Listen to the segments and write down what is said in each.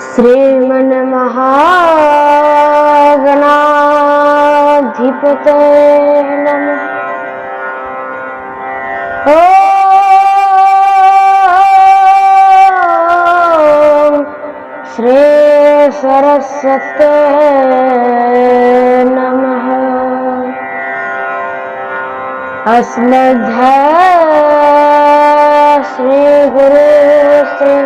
श्रीमन्महागणाधिपते नमः। ॐ श्री सरस्वते नमः। अस्मद् श्री गुरु श्री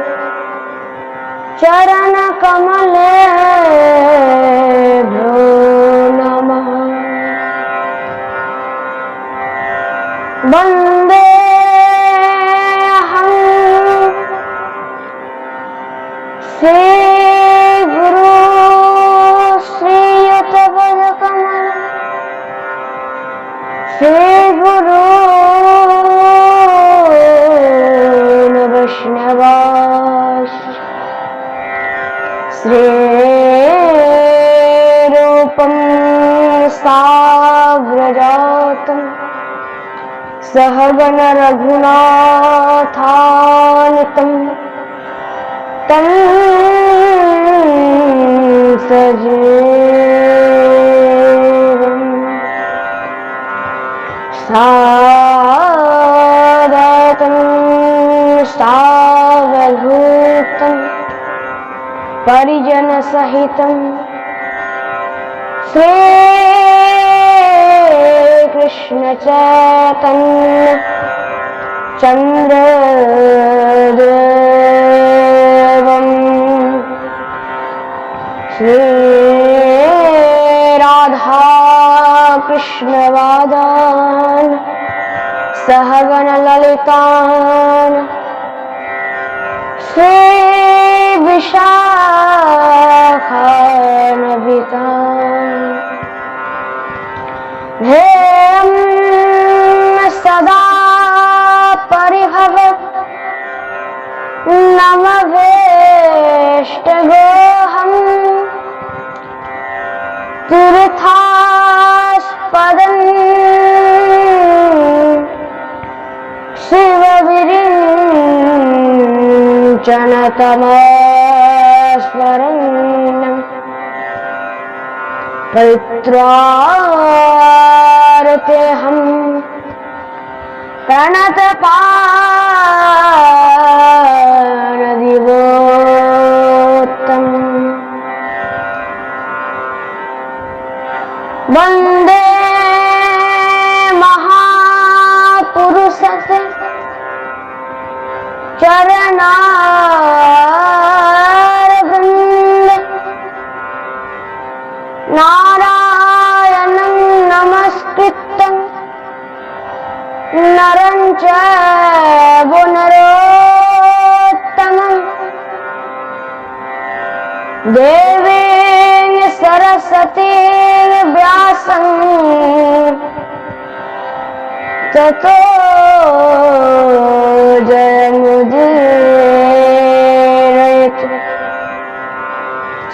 चरण कमलेभ्यो नमः। वन्दे अहं श्री गुरु श्रीयुतपदकमल श्री गुरु वैष्णवांश्च श्रीरूपं साग्रजातं सहगण रघुनाथान्वितं तं सजीवं साद्वैतं सावधूतं परिजन सहितं श्री कृष्ण चैतन्य चंद्रदेवं श्री राधा कृष्ण वादान सहगण ललितान श्री विशाखान्विता ध्येयं सदा परिभवत् नमवेष्टगोऽहं तीर्थास्पदं शिवविरिञ्चनतमस्मरन् पवित्रार्तेऽहं प्रणतपानदिवोत्तम वन्दे महापुरुषस्य चरणारविन्द नारायणं नमस्कृत्य नरं चैव नरोत्तमं देवीं सरस्वतीं व्यासं ततो जयमुदीरयेत्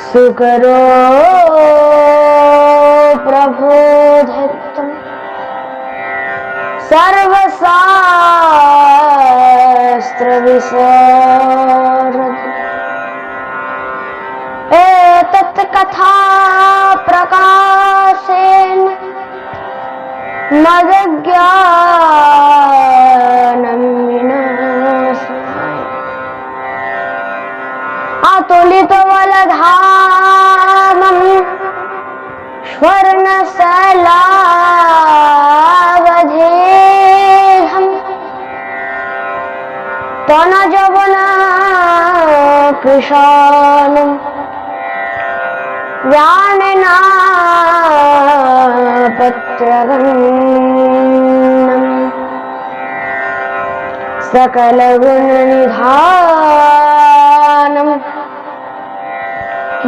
सुकरो प्रबोधयितुं सर्वशास्त्रविशारद एतत् कथा प्रकाशेन मदज्ञानं विनाशाय अतुलितबलधामं स्वर्णशैलावधेहं तनजवनकृशानं व्याननापत्रगन्नं सकलगुणनिधानं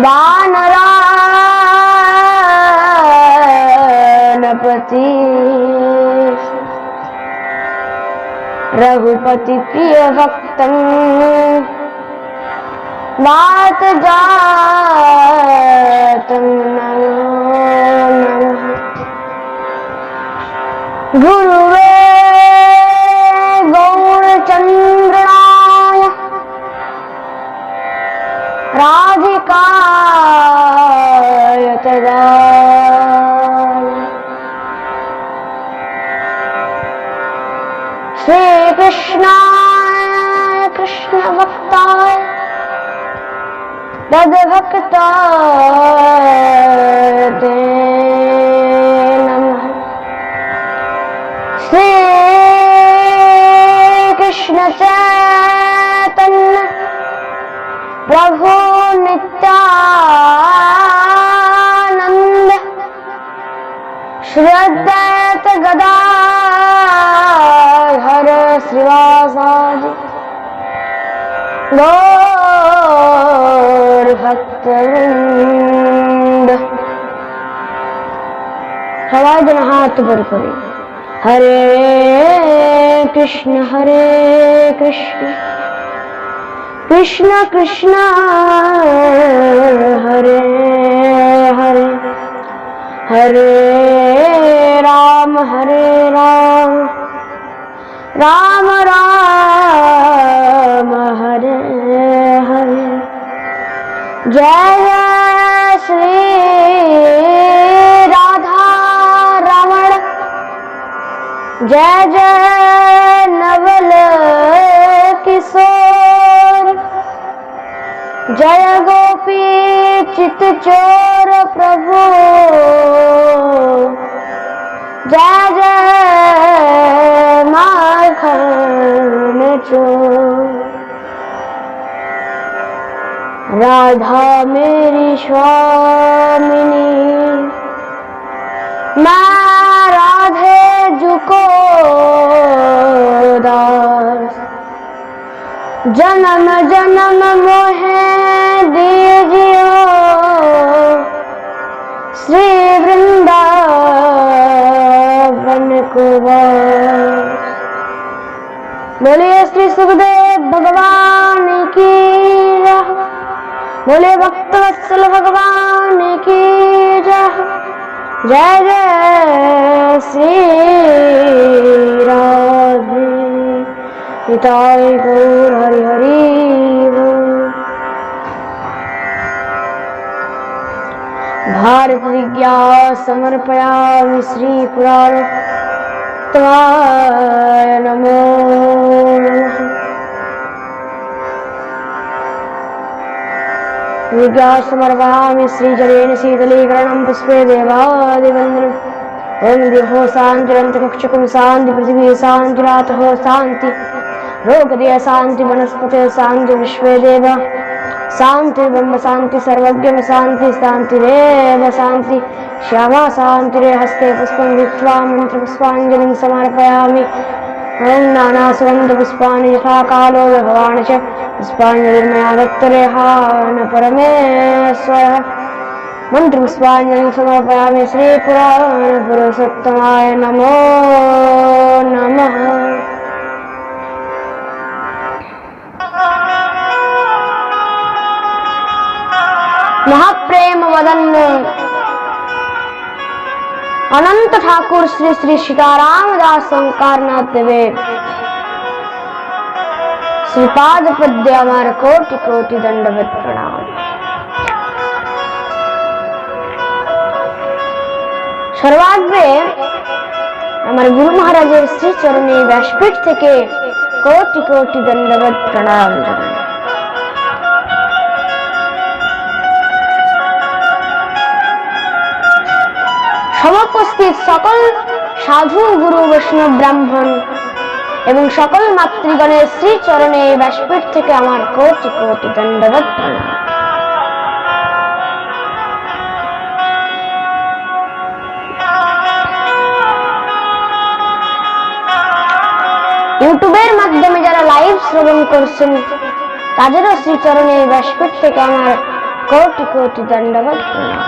वानरानपति रघुपति प्रिय भक्तं वात जातं नमः। गुरुवे गौरचंद्राय राधिकाय तदा श्री कृष्णाय कृष्ण भक्ताय तद्भक्ताय ते नमः। श्री कृष्ण चैतन्य प्रभु नित्यानंद श्री अद्वैत गदाधर श्रीवासादि गौर भक्तवृंद। सवाई जन हाथ पर करें। हरे कृष्ण कृष्ण कृष्ण हरे हरे हरे राम राम राम हरे हरे। जय जय श्री राधा रमण जय जय नवल किशोर जय गोपी चित चोर प्रभु जय जय माखन चोर। राधा मेरी स्वामिनी मैं राधे जुको दास जन्म जन्म मोहे दीजियो श्री वृंदावन को वास। बोलिए श्री सुखदेव भगवान की जय। बोलिए भक्तवत्सल भगवान की जय। जय जय श्री राधे निताय गौर हरि हरि बोल। भारत विज्ञा समर्पयामि श्री पुराण तवाय नमो नमः। विज्ञा समर्पयामि श्री जलेन शीतलीकरणं पुष्पे देवादिवन्दनम्। ओम देहो शांतिरन्तरिक्षकुं शांति पृथिवी शांतिरातः शांति रोगदय शांति वनस्पते शांति विश्वे देव शांति ब्रह्म शांति सर्वज्ञ शांति शांतिरेव शांति श्यामा शांतिरे हस्ते पुष्पं धित्वा मंत्रपुष्पाञ्जलिं समर्पयामि। ओम नानासुगन्धपुष्पाणि यथा कालो भवान् च पुष्पाञ्जलिर्मया दत्तरेहान परमेश्वरः। मंत्रपुष्पाञ्जलिं समर्पयामि श्री पुराण पुरुषोत्तमाय नमो नमः। महाप्रेम वदन अनंत ठाकुर श्री श्री सीतारामदास ओंकारनाथ देवे श्रीपाद पद्य আমার कोटि कोटि दंडवत प्रणाम। सर्वाग्रे আমার গুরু মহারাজের শ্রী চরণে ব্যাসপীঠ থেকে কোটি কোটি দণ্ডবত প্রণাম জানাই। সমুপস্থিত সকল সাধু গুরু বৈষ্ণব ব্রাহ্মণ এবং সকল মাতৃগণের শ্রী চরণে ব্যাসপীঠ থেকে আমার কোটি কোটি দণ্ডবত প্রণাম। ইউটিউবের মাধ্যমে যারা লাইভ শ্রবণ করছেন তাদেরও শ্রীচরণে ব্যাসপীঠ থেকে আমার কোটি কোটি দণ্ডবত প্রণাম।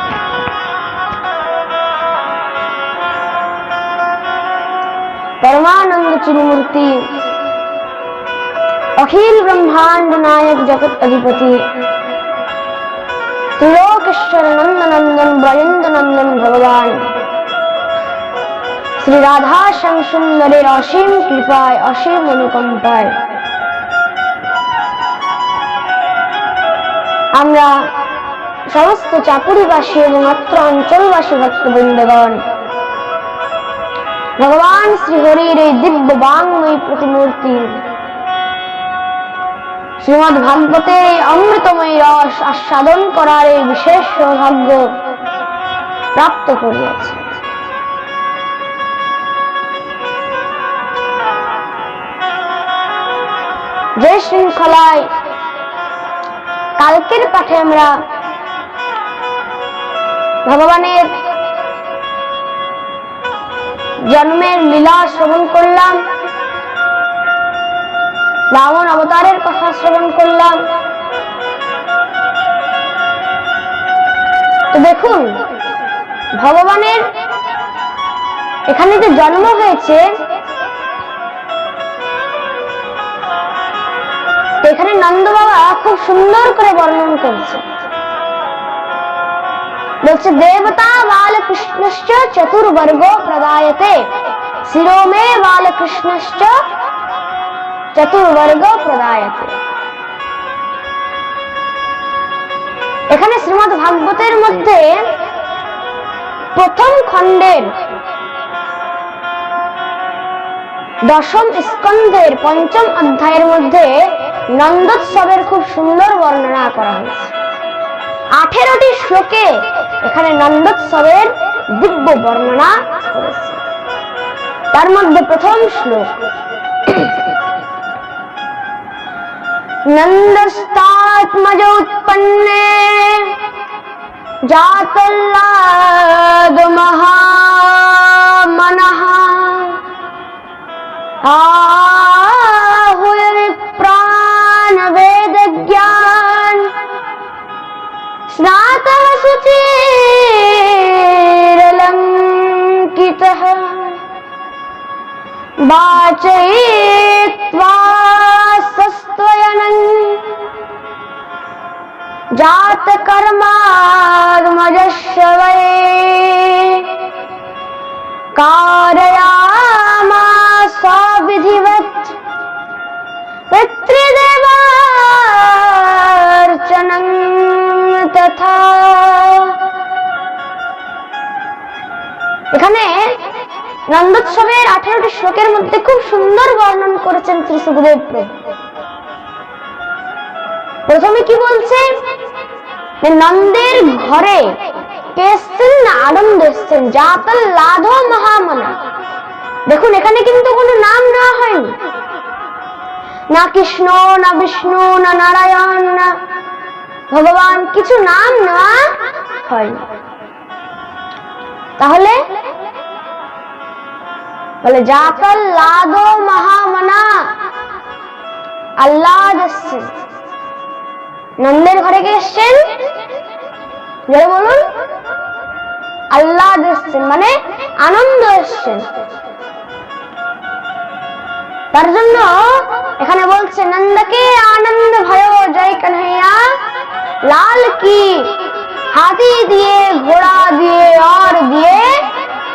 परमानंद चिन्मूर्ति अखिल ब्रह्मांड नायक जगत अधिपति त्रिलोकेश्वर नंदनंदन ब्रजेंद्र नंदन भगवान श्री राधा श्याम सुंदरेर असीम कृपाय असीम अनुकंपाय আমরা সমস্ত চাকুরিবাসী এবং অত্র অঞ্চলবাসী ভক্তবৃন্দগণ ভগবান শ্রীহরির এই দিব্য বাংময়ী প্রতিমূর্তি শ্রীমদ্ ভাগবতের এই অমৃতময়ী রস আস্বাদন করার এই বিশেষ সৌভাগ্য প্রাপ্ত করিয়াছে। যে শৃঙ্খলায় কালকের পাঠে আমরা ভগবানের জন্মের লীলা শ্রবণ করলাম, বামন অবতারের কথা শ্রবণ করলাম, তো দেখুন ভগবানের এখানে যে জন্ম হয়েছে এখানে নন্দ বাবা খুব সুন্দর করে বর্ণন করছে। বলছে দেবতা বালকৃষ্ণশ্চ চতুর্বর্গ প্রদায়তে শিরো মে বালকৃষ্ণশ্চ চতুর্বর্গ প্রদায়তে। এখানে শ্রীমদ্ ভাগবতের মধ্যে প্রথম খণ্ডের দশম স্কন্ধের পঞ্চম অধ্যায়ের মধ্যে নন্দোৎসবের খুব সুন্দর বর্ণনা করা হয়েছে। 18টি শ্লোকে এখানে নন্দোৎসবের দিব্য বর্ণনা করেছে। তার মধ্যে প্রথম শ্লোক নন্দস্তাত্মজ উৎপন্নে জাতল্লাদ মহামনঃ আহুয় প্রাণ বেদ জ্ঞান স্নাতঃ সুচিরলঙ্কিতঃ वाचयित्वा सस्त्वयनं जातकर्माग्मजस्य वै कारयामास विधिवत् पितृदेवार्चनं तथा। এখানে নন্দোৎসবের 18টি শ্লোকের মধ্যে খুব সুন্দর বর্ণন করেছেন শ্রী সুখদেব প্রভু। প্রথমে কি বলছে, নন্দের ঘরে কে এসছেন না আনন্দ এসছেন, জাতল লাধো মহামনা। দেখুন এখানে কিন্তু কোনো নাম নেওয়া হয়নি, না কৃষ্ণ না বিষ্ণু না নারায়ণ না ভগবান, কিছু নাম নেওয়া হয়নি। তাহলে বলে জাতল লাদো মহামনা, আল্লাহ এসছেন। নন্দের ঘরে কে এসছেন? জোরে বলুন, আল্লাহ এসছেন, মানে আনন্দ এসছেন। তার জন্য এখানে বলছে নন্দকে আনন্দ भयो জয় কन्हैया লাল কি, হাতি দিয়ে ঘোড়া দিয়ে और দিয়ে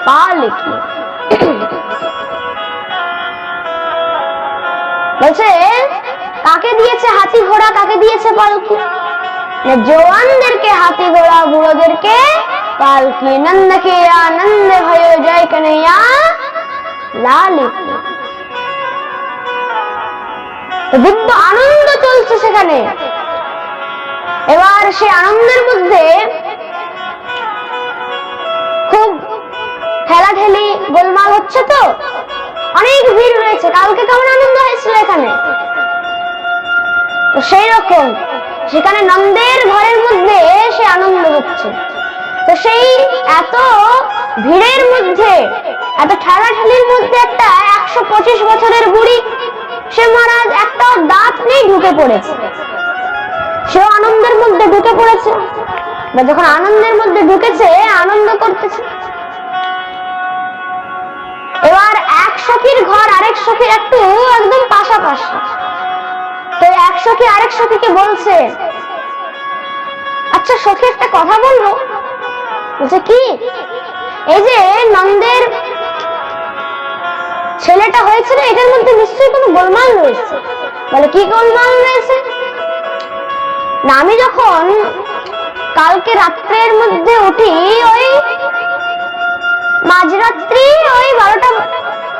পাল কি। বলছে কাকে দিয়েছে হাতি ঘোড়া, কাকে দিয়েছে পালকি? জওয়ানদেরকে হাতি ঘোড়া, বুড়োদেরকে পালকি। নন্দকে আনন্দ भयो জয় কन्हैया লাল কি। দিব্য আনন্দ চলছে সেখানে। এবার সে আনন্দের মধ্যে খুব ঠেলাঠেলি গোলমাল হচ্ছে, তো অনেক ভিড় রয়েছে। কালকে কেমন আনন্দ হয়েছিল এখানে, তো সেই রকম সেখানে নন্দের ঘরের মধ্যে সে আনন্দ হচ্ছে। তো সেই এত ভিড়ের মধ্যে, এত ঠেলাঠেলির মধ্যে একটা 125 বছরের বুড়ি, সে মহারাজ একটাও দাঁত নেই, ঢুকে পড়েছে। সেও আনন্দের মধ্যে ঢুকে পড়েছে। যখন আনন্দের মধ্যে ঢুকেছে, আনন্দ করতেছে। এবার এক সখীর ঘর আরেক সখীর একটু একদম পাশাপাশি। তো এক সখী আরেক সখীকে বলছে, আচ্ছা সখী একটা কথা বলবো। বলছে কি? এই যে নন্দের ছেলেটা হয়েছে না, এটার মধ্যে নিশ্চয়ই কোনো গোলমাল রয়েছে। বলে কি গোলমাল রয়েছে? না আমি যখন কালকে রাত্রের মধ্যে উঠি, ওই মাঝরাত্রি ওই 12টা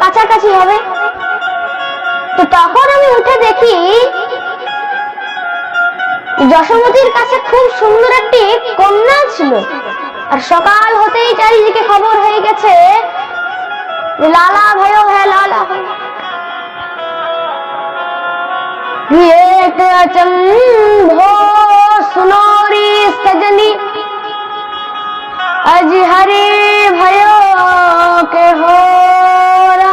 কাছাকাছি হবে, তো তখন আমি উঠে দেখি যশোমতীর কাছে খুব সুন্দর একটি কন্যা ছিল। আর সকাল হতেই চারিদিকে খবর হয়ে গেছে লালা भयो है लाला एक अचंभो सुनोरी सजनी अज हरे भयो के होरा।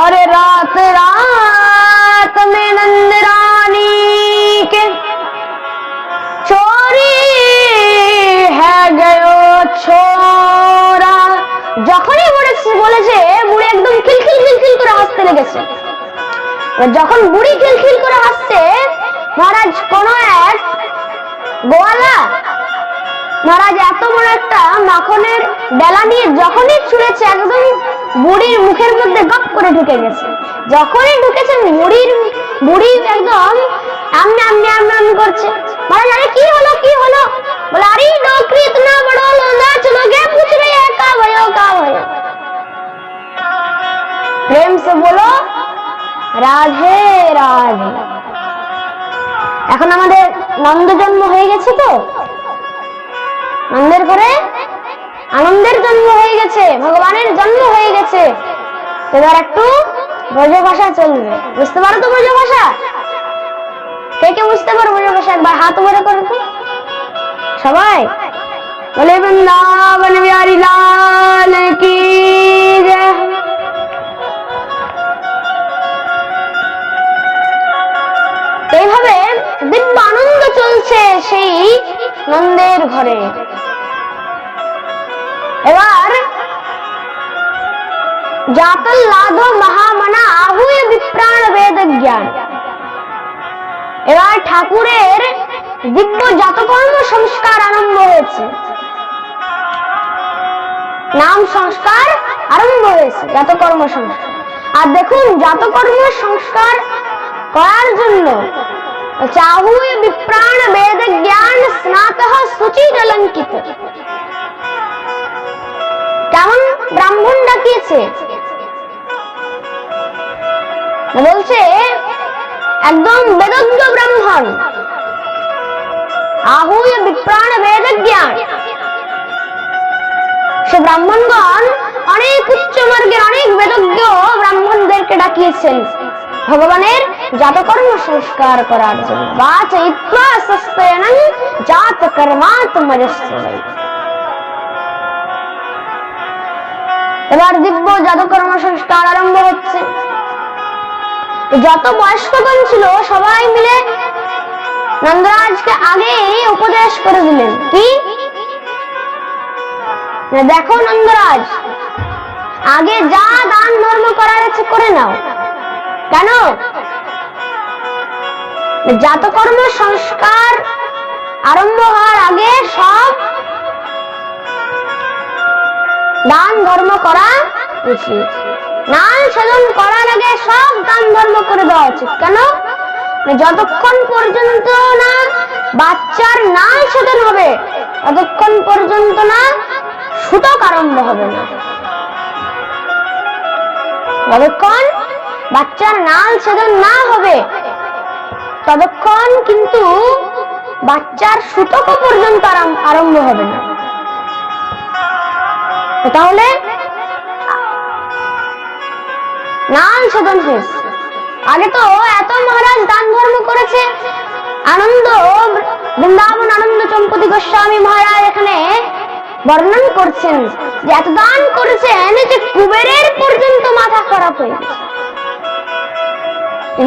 और रात रात में नंद रानी के चोरी है गयो छोरा। যখনই বলেছে বুড়ি একদম খিলখিল খিলখিল করে হাসতে লেগেছে। যখন বুড়ি খিলখিল করে হাসছে, মহারাজ কোন এক গোয়ালা মহারাজ এত বড় একটা মাখনের ডেলা নিয়ে যখনই ছুঁড়েছে, একদম বুড়ির মুখের মধ্যে গপ করে ঢুকে গেছে। যখনই ঢুকেছে বুড়ি একদম আমনে আমনে আমনে আমনে করছে। মহারাজ আরে কি হলো কি হলো? বলে আরে डोकरी इतना बड़ा लोंदा चलोगे, पूछ रही है का भयो का भयो। प्रेम से बोलो রাধে রাধে। এখন আমাদের নন্দ জন্ম হয়ে গেছে, তো নন্দের ঘরে আনন্দের জন্ম হয়ে গেছে, ভগবানের জন্ম হয়ে গেছে। এবার একটু ব্রজ ভাষা চলবে। বুঝতে পারো তো ব্রজ ভাষা? কে কে বুঝতে পারো ব্রজ ভাষা? একবার হাত উপরে করো তো সবাই। বলে বৃন্দাবন বিহারী লাল কি জয়। এইভাবে দিব্য আনন্দ চলছে সেই নন্দের ঘরে। এবার জাতল্লাধো মহামনা আহুয় বিপ্রাণ বেদ জ্ঞান। এবার ঠাকুরের দিব্য জাতকর্ম সংস্কার আরম্ভ হয়েছে, নাম সংস্কার আরম্ভ হয়েছে, জাতকর্ম সংস্কার। আর দেখুন জাতকর্ম সংস্কার করার জন্য চাহুয় বিপ্রাণ বেদ জ্ঞান স্নাতঃ শুচির অলঙ্কিত। কেমন ব্রাহ্মণ ডাকিয়েছে বলছে, একদম বেদজ্ঞ ব্রাহ্মণ। আহুয় বিপ্রাণ বেদ জ্ঞান। সে ব্রাহ্মণগণ অনেক উচ্চ মার্গের অনেক বেদজ্ঞ ব্রাহ্মণদেরকে ডাকিয়েছেন ভগবানের জাতকর্ম সংস্কার করার জন্য। বাচয়িত্বা সস্তেনং জাত কর্মাত্মজস্বৈ। এবার দিব্য জাতকর্ম সংস্কার আরম্ভ হচ্ছে। যত বয়স্কগণ ছিল সবাই মিলে নন্দরাজকে আগেই উপদেশ করে দিলেন, কি দেখো নন্দরাজ, আগে যা দান ধর্ম করার ইচ্ছে করে নাও। কেন? জাতকর্ম সংস্কার আরম্ভ হওয়ার আগে সব দান ধর্ম করা উচিত। নাল সাধন করার আগে সব দান ধর্ম করে দেওয়া উচিত। কেন? যতক্ষণ পর্যন্ত না বাচ্চার নাল সাধন হবে, ততক্ষণ পর্যন্ত না সূতক আরম্ভ হবে না। যতক্ষণ বাচ্চার নাল ছেদন না হবে, ততক্ষণ কিন্তু বাচ্চার সূতক পর্যন্ত আরম্ভ হবে না। তাহলে নাল ছেদন হয়েছে। আগে তো এত মহারাজ দান ধর্ম করেছে। আনন্দ বৃন্দাবন আনন্দ চম্পতি গোস্বামী মহারাজ এখানে বর্ণন করছেন যে এত দান করেছেন যে কুবেরের পর্যন্ত মাথা খারাপ হয়ে গেছে।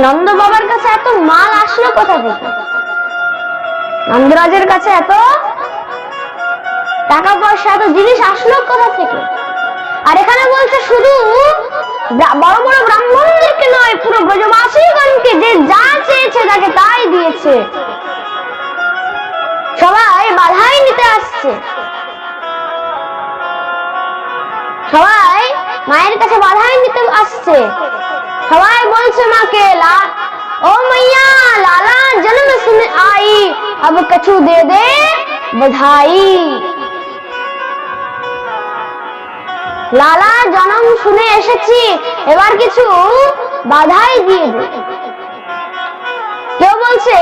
নন্দ বাবার কাছে এত মাল আসলো কোথা থেকে? নন্দরাজের কাছে এত টাকা পয়সা, এত জিনিস আসলো কোথা থেকে? আর এখানে বলছে শুধু বড় বড় ব্রাহ্মণদেরকে নয়, পুরো ব্রজবাসীগণকে যে যা চেয়েছে তাকে তাই দিয়েছে। সবাই বাধাই নিতে আসছে, সবাই মায়ের কাছে বাধাই নিতে আসছে। সবাই বলছে মাকে ओ मैया लाला जन्म सुन आई, अब कछु दे दे बधाई। লালা জন্ম শুনে এসেছি, এবার কিছু বাধাই দিয়ে দে। কেউ বলছে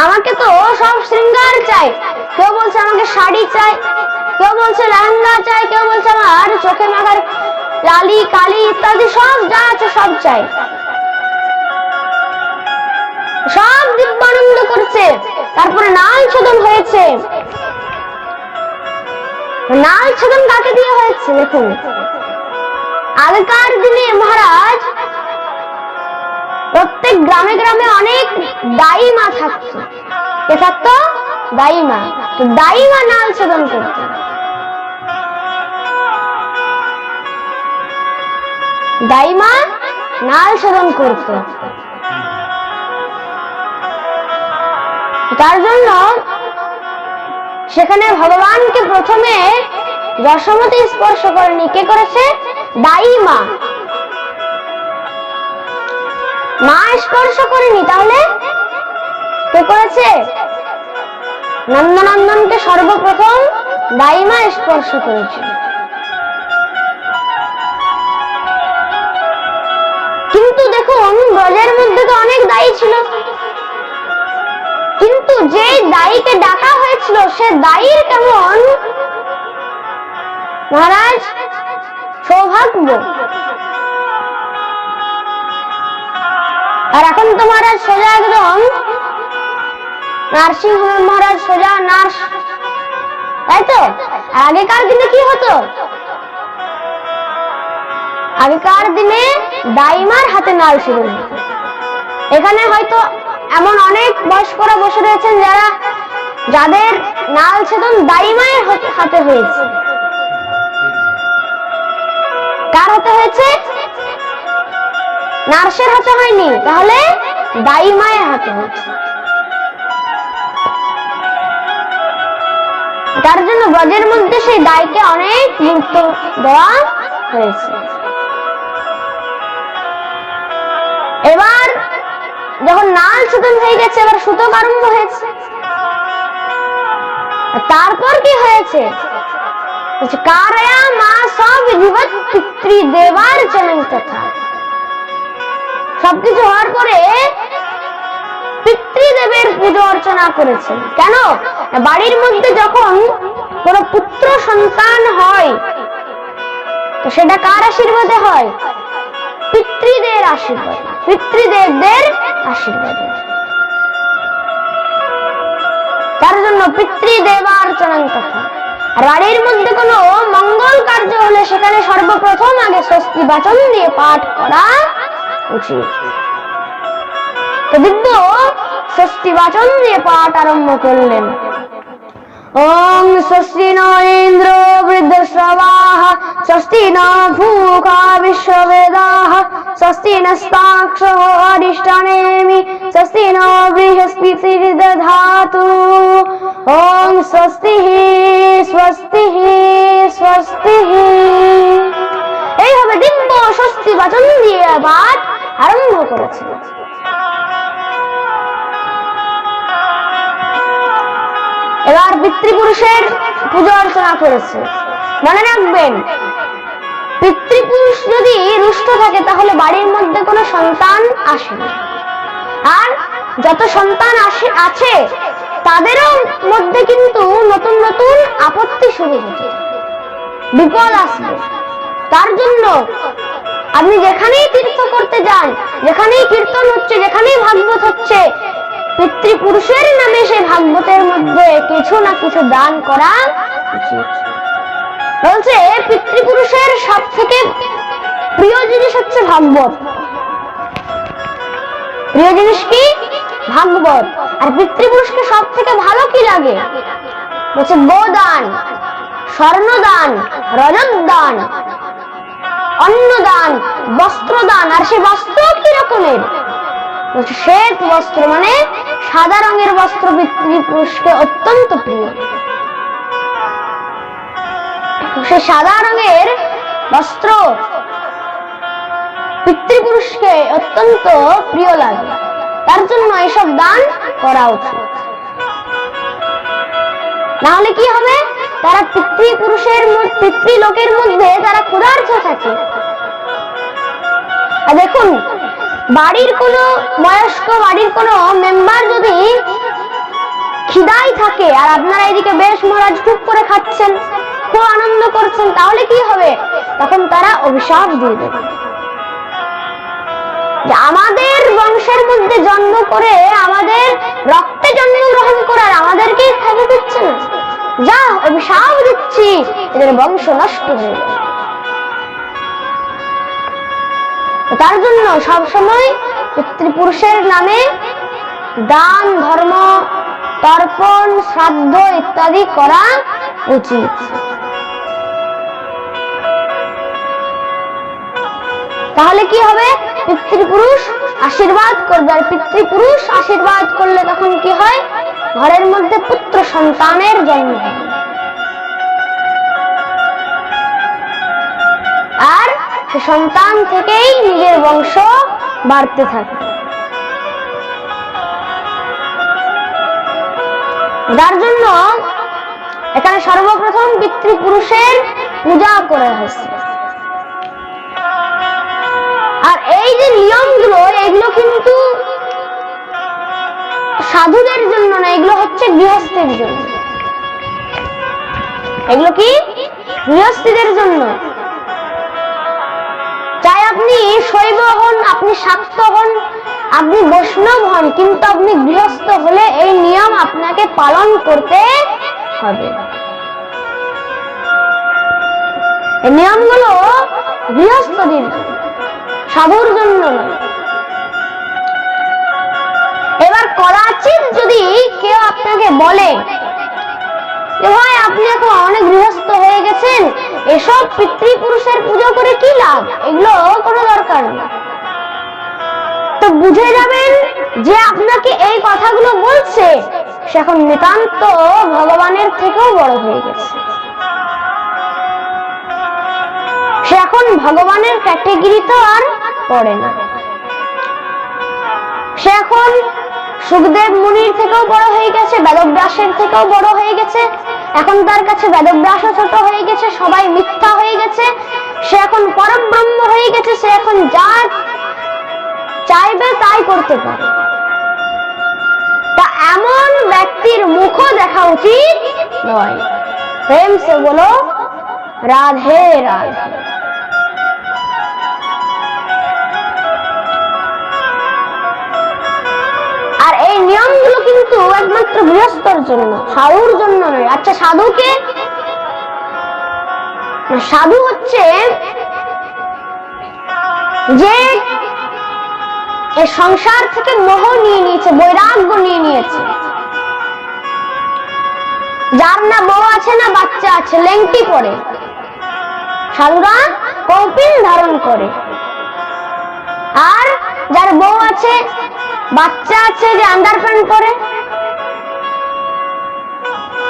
আমাকে তো সব শৃঙ্গার চাই, কেউ বলছে আমাকে শাড়ি চাই, কেউ বলছে লেহেঙ্গা চাই, কেউ বলছে আমার চোখে মাখার লালি কালি ইত্যাদি সব যা আছে সব চাই। সব দিব্যানন্দ করছে। তারপরে নাল ছেদন হয়েছে। নাল ছেদন কাকে দিয়ে হয়েছে দেখুন। আগেকার দিনে মহারাজ প্রত্যেক গ্রামে গ্রামে অনেক দাইমা থাকতো। কে থাকতো? দাইমা। তো দাইমা নাল ছেদন করত। দাইমা নাল ছেদন করত। তার জন্য সেখানে ভগবানকে প্রথমে যশোমতী স্পর্শ করেনি। কে করেছে? দাইমা। মা স্পর্শ করেনি, তাহলে কে করেছে? নন্দনন্দনকে সর্বপ্রথম দাইমা স্পর্শ করেছে। কিন্তু দেখুন ব্রজের মধ্যে তো অনেক দায়ী ছিল, কিন্তু যে দায়ীকে ডাকা হয়েছিল সে দায়ীর কেমন মহারাজ সৌভাগ্য। আর এখন তো মহারাজ সোজা একদম নার্সিং হোমের মহারাজ সোজা নার্স, তাই তো? আগেকার দিনে কি হতো? আগেকার দিনে দাইমার হাতে নাল ছেদন হতো। এখানে হয়তো এমন অনেক বয়স্করা বসে রয়েছেন যাদের নাল ছেদন দাইমায়ের হাতে হয়েছে। কার হাতে হয়েছে? নার্সের হাতে হয়নি, তাহলে দাইমায়ের হাতে হয়েছে। তার জন্য ব্রজের মধ্যে সেই দায়কে অনেক গুরুত্ব দেওয়া হয়েছে। এবার যখন নাল ছেদন হয়ে গেছে, এবার সূতক আরম্ভ হয়েছে। তারপর কি হয়েছে? কারয়া মা সব জীবত পিতৃ দেবার চরণ তথা। সবকিছু হওয়ার পরে পিতৃদেবের পুজো অর্চনা করেছেন। কেন? বাড়ির মধ্যে যখন কোন পুত্র সন্তান হয় তো সেটা কার আশীর্বাদে হয়? পিতৃদের আশীর্বাদ, পিতৃদেবদের আশীর্বাদ। তার জন্য পিতৃদেবার্চনার কথা। আর বাড়ির মধ্যে কোনো মঙ্গল কার্য হলে সেখানে সর্বপ্রথম আগে স্বস্তি বাচন দিয়ে পাঠ করা উচিত। তো দিব্য স্বস্তি বাচন দিয়ে পাঠ আরম্ভ করলেন। ওম স্বস্তি ন ইন্দ্র বৃদ্ধশ্রবাঃ, স্বস্তি ন ভূখা বিশ্ববেদাঃ, স্বস্তি নস্তাক্ষো অরিষ্টনেমি, স্বস্তি ন বৃহস্পতির্দধাতু। ওম স্বস্তি স্বস্তি স্বস্তি। এইভাবে দিব্য স্বস্তি বাচন দিয়ে পাঠ আরম্ভ করেছে। এবার পিতৃপুরুষের পূজা অর্চনা করেছে। মনে রাখবেন, পিতৃপুরুষ যদি রুষ্ট থাকে তাহলে বাড়ির মধ্যে কোনো সন্তান আসে না। আর যত সন্তান আছে তাদেরও মধ্যে কিন্তু নতুন নতুন আপত্তি শুরু হচ্ছে, বিপদ আসবে। তার জন্য আপনি যেখানেই তীর্থ করতে যান, যেখানেই কীর্তন হচ্ছে, যেখানেই ভাগবত হচ্ছে, পিতৃপুরুষের নামে সেই ভাগবতের মধ্যে কিছু না কিছু দান করা উচিত। বলছে পিতৃপুরুষের সব থেকে প্রিয় জিনিস হচ্ছে ভাগবত। প্রিয় জিনিস কি? ভাগবত। আর পিতৃপুরুষকে সব থেকে ভালো কি লাগে? বলছে গোদান, স্বর্ণদান, রজতদান, অন্নদান, বস্ত্রদান। আর সে বস্ত্র কি রকমের? বলছে শ্বেত বস্ত্র, মানে সাদা রঙের বস্ত্র পিতৃপুরুষকে অত্যন্ত প্রিয়। সে সাদা রঙের বস্ত্র পিতৃপুরুষকে অত্যন্ত প্রিয় লাগে, তার জন্য এসব দান করা উচিত। নাহলে কি হবে, তারা পিতৃলোকের মধ্যে তারা ক্ষুধার্ত থাকে। আর দেখুন, বাড়ির কোনো বয়স্ক বাড়ির কোনো মেম্বার যদি খিদাই থাকে আর আপনারা এদিকে বেশ মহারাজ খুব করে খাচ্ছেন, খুব আনন্দ করছেন, তাহলে কি হবে, তখন তারা অভিশাপ দিয়ে দেবে যে আমাদের বংশের মধ্যে জন্ম করে, আমাদের রক্তে জন্মগ্রহণ করার আমাদেরকেই খেতে দিচ্ছে না, যা অভিশাপ দিচ্ছি, এদের বংশ নষ্ট হয়ে যাবে। তার জন্য সবসময় পিতৃপুরুষের নামে দান, ধর্ম, তর্পণ, শ্রাদ্ধ ইত্যাদি করা উচিত। তাহলে কি হবে, পিতৃপুরুষ আশীর্বাদ করবে, আর পিতৃপুরুষ আশীর্বাদ করলে তখন কি হয়, ঘরের মধ্যে পুত্র সন্তানের জন্ম হয়, আর সে সন্তান থেকেই নিজের বংশ বাড়তে থাকে। যার জন্য এখানে সর্বপ্রথম পিতৃপুরুষের পূজা করা হয়েছে। আর এই যে নিয়মগুলো, এগুলো কিন্তু সাধুদের জন্য না, এগুলো হচ্ছে গৃহস্থের জন্য। এগুলো কি গৃহস্থীদের জন্য। চাই আপনি শৈব হন, আপনি শাক্ত হন, আপনি বৈষ্ণব হন, কিন্তু আপনি গৃহস্থ হলে এই নিয়ম আপনাকে পালন করতে হবে। এই নিয়মগুলো গৃহস্থদের, সাধুর জন্য নয়। এবার কদাচিৎ যদি কেউ আপনাকে বলে যে ভাই আপনি এখন অনেক গৃহস্থ হয়ে গেছেন, এসব পিতৃপুরুষের পুজো করে কি লাভ, এগুলো কোনো দরকার নেই, তো বুঝে যাবেন যে আপনাকে এই কথাগুলো বলছে সে এখন নিতান্ত ভগবানের থেকেও বড় হয়ে গেছে। সে এখন ভগবানের ক্যাটেগরিতে আর পড়ে না, সে এখন সুখদেব মুনির থেকেও বড় হয়ে গেছে, বেদব্যাসের থেকেও বড় হয়ে গেছে। এখন তার কাছে বেদব্যাসও ছোট হয়ে গেছে, সবাই মিথ্যা হয়ে গেছে, সে এখন পরব্রহ্ম হয়ে গেছে, সে এখন যা চাইবে তাই করতে পারে। তা এমন ব্যক্তির মুখও দেখা উচিত নয়। প্রেম সে বলো রাধে রাধে। আর এই নিয়মগুলো কিন্তু একমাত্র গৃহস্থর জন্য, সাধুর জন্য নয়। আচ্ছা, সাধুকে, সাধু হচ্ছে যে এই সংসার থেকে মোহ নিয়ে নিয়েছে, বৈরাগ্য নিয়ে নিয়েছে, যার না বউ আছে না বাচ্চা আছে, লেংটি পরে। সাধুরা কৌপিন ধারণ করে। আর যার বউ আছে, বাচ্চা আছে, যে আন্ডারপ্যান্ট পরে,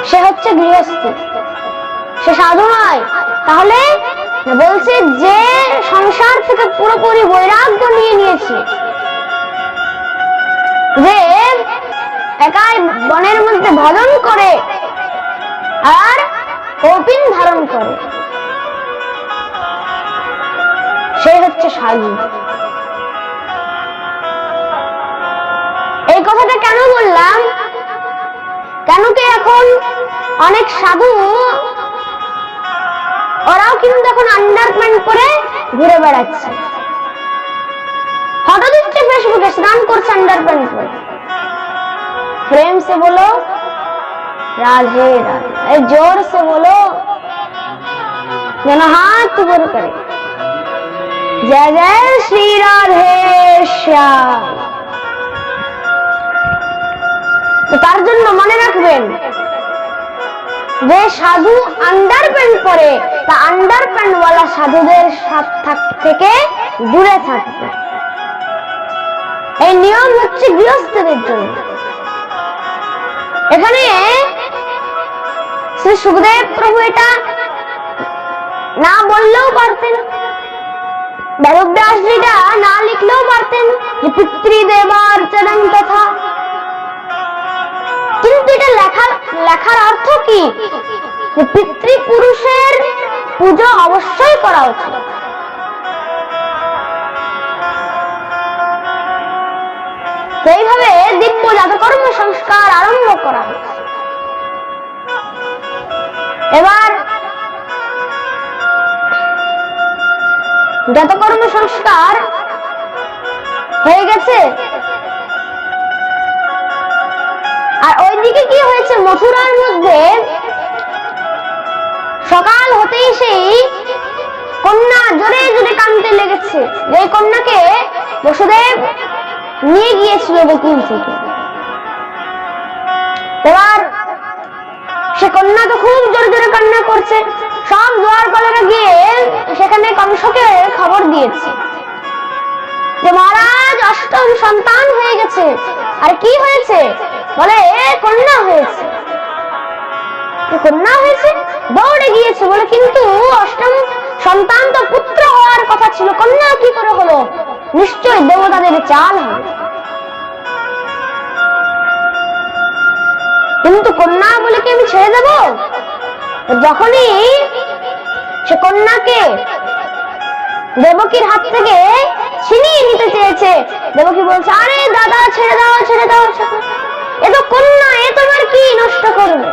সে হচ্ছে গৃহস্থ, সে সাধু নয়। তাহলে বলছে যে সংসার থেকে পুরোপুরি বৈরাগ্য নিয়ে নিয়েছে, যে একাই বনের মধ্যে ভজন করে আর কৌপিন ধারণ করে, সে হচ্ছে সাধু। এই কথাটা কেন বললাম, কেন কি এখন অনেক সাধু ওরাও কিন্তু এখন আন্ডারপ্যান্ট পরে ঘুরে বেড়াচ্ছে, ফটো দিচ্ছে ফেসবুকে, স্নান করছে আন্ডারপ্যান্ট পরে। प्रेम से बोलो राधे राधे, जोर से बोलो, दोनों हाथ ऊपर करे, जय जय श्री राधे श्याम। তো তার জন্য মনে রাখবেন যে সাধু আন্ডারপ্যান্ট পরে, তা আন্ডারপ্যান্ট ওয়ালা সাধুদের থেকে দূরে থাকবে। এই নিয়ম হচ্ছে গৃহস্থদের জন্য। এখানে শ্রী সুখদেব প্রভু এটা না বললেও পারতেন, বেদব্যাসজিটা না লিখলেও পারতেন যে পিতৃদেবার্চনং তথা, কিন্তু এটা লেখার অর্থ কি? পিতৃপুরুষের পুজো অবশ্যই করা উচিত। সেইভাবে দিব্য জাতকর্ম সংস্কার আরম্ভ করা হয়েছে। এবার জাতকর্ম সংস্কার হয়ে গেছে, আর ওইদিকে কি হয়েছে, মথুরার মধ্যে সকাল হতেই সেই কন্যা জোরে জোরে কাঁদতে লেগেছে। এই কন্যাকে বসুদেব নিয়ে গিয়েছিল গোকুল থেকে। এবার সে কন্যা তো খুব জোরে জোরে কান্না করছে। সব দুয়ার পালেরা গিয়ে সেখানে কংসকে খবর দিয়েছে যে মহারাজ অষ্টম সন্তান হয়ে গেছে। আর কি হয়েছে? বলে কন্যা হয়েছে। কন্যা হয়েছে, দৌড়ে গিয়েছে বলে, কিন্তু অষ্টম সন্তান তো পুত্র হওয়ার কথা ছিল, কন্যা কি করে হলো? নিশ্চয় দেবতাদের চাল হবে। কিন্তু কন্যা বলে কি আমি ছেড়ে দেব? যখনই সে কন্যাকে দেবকীর হাত থেকে ছিনিয়ে নিতে চেয়েছে, দেবকী বলছে, আরে দাদা ছেড়ে দাও, ছেড়ে দাও, এ তো কন্যা, এ তোমার কি নষ্ট করবে?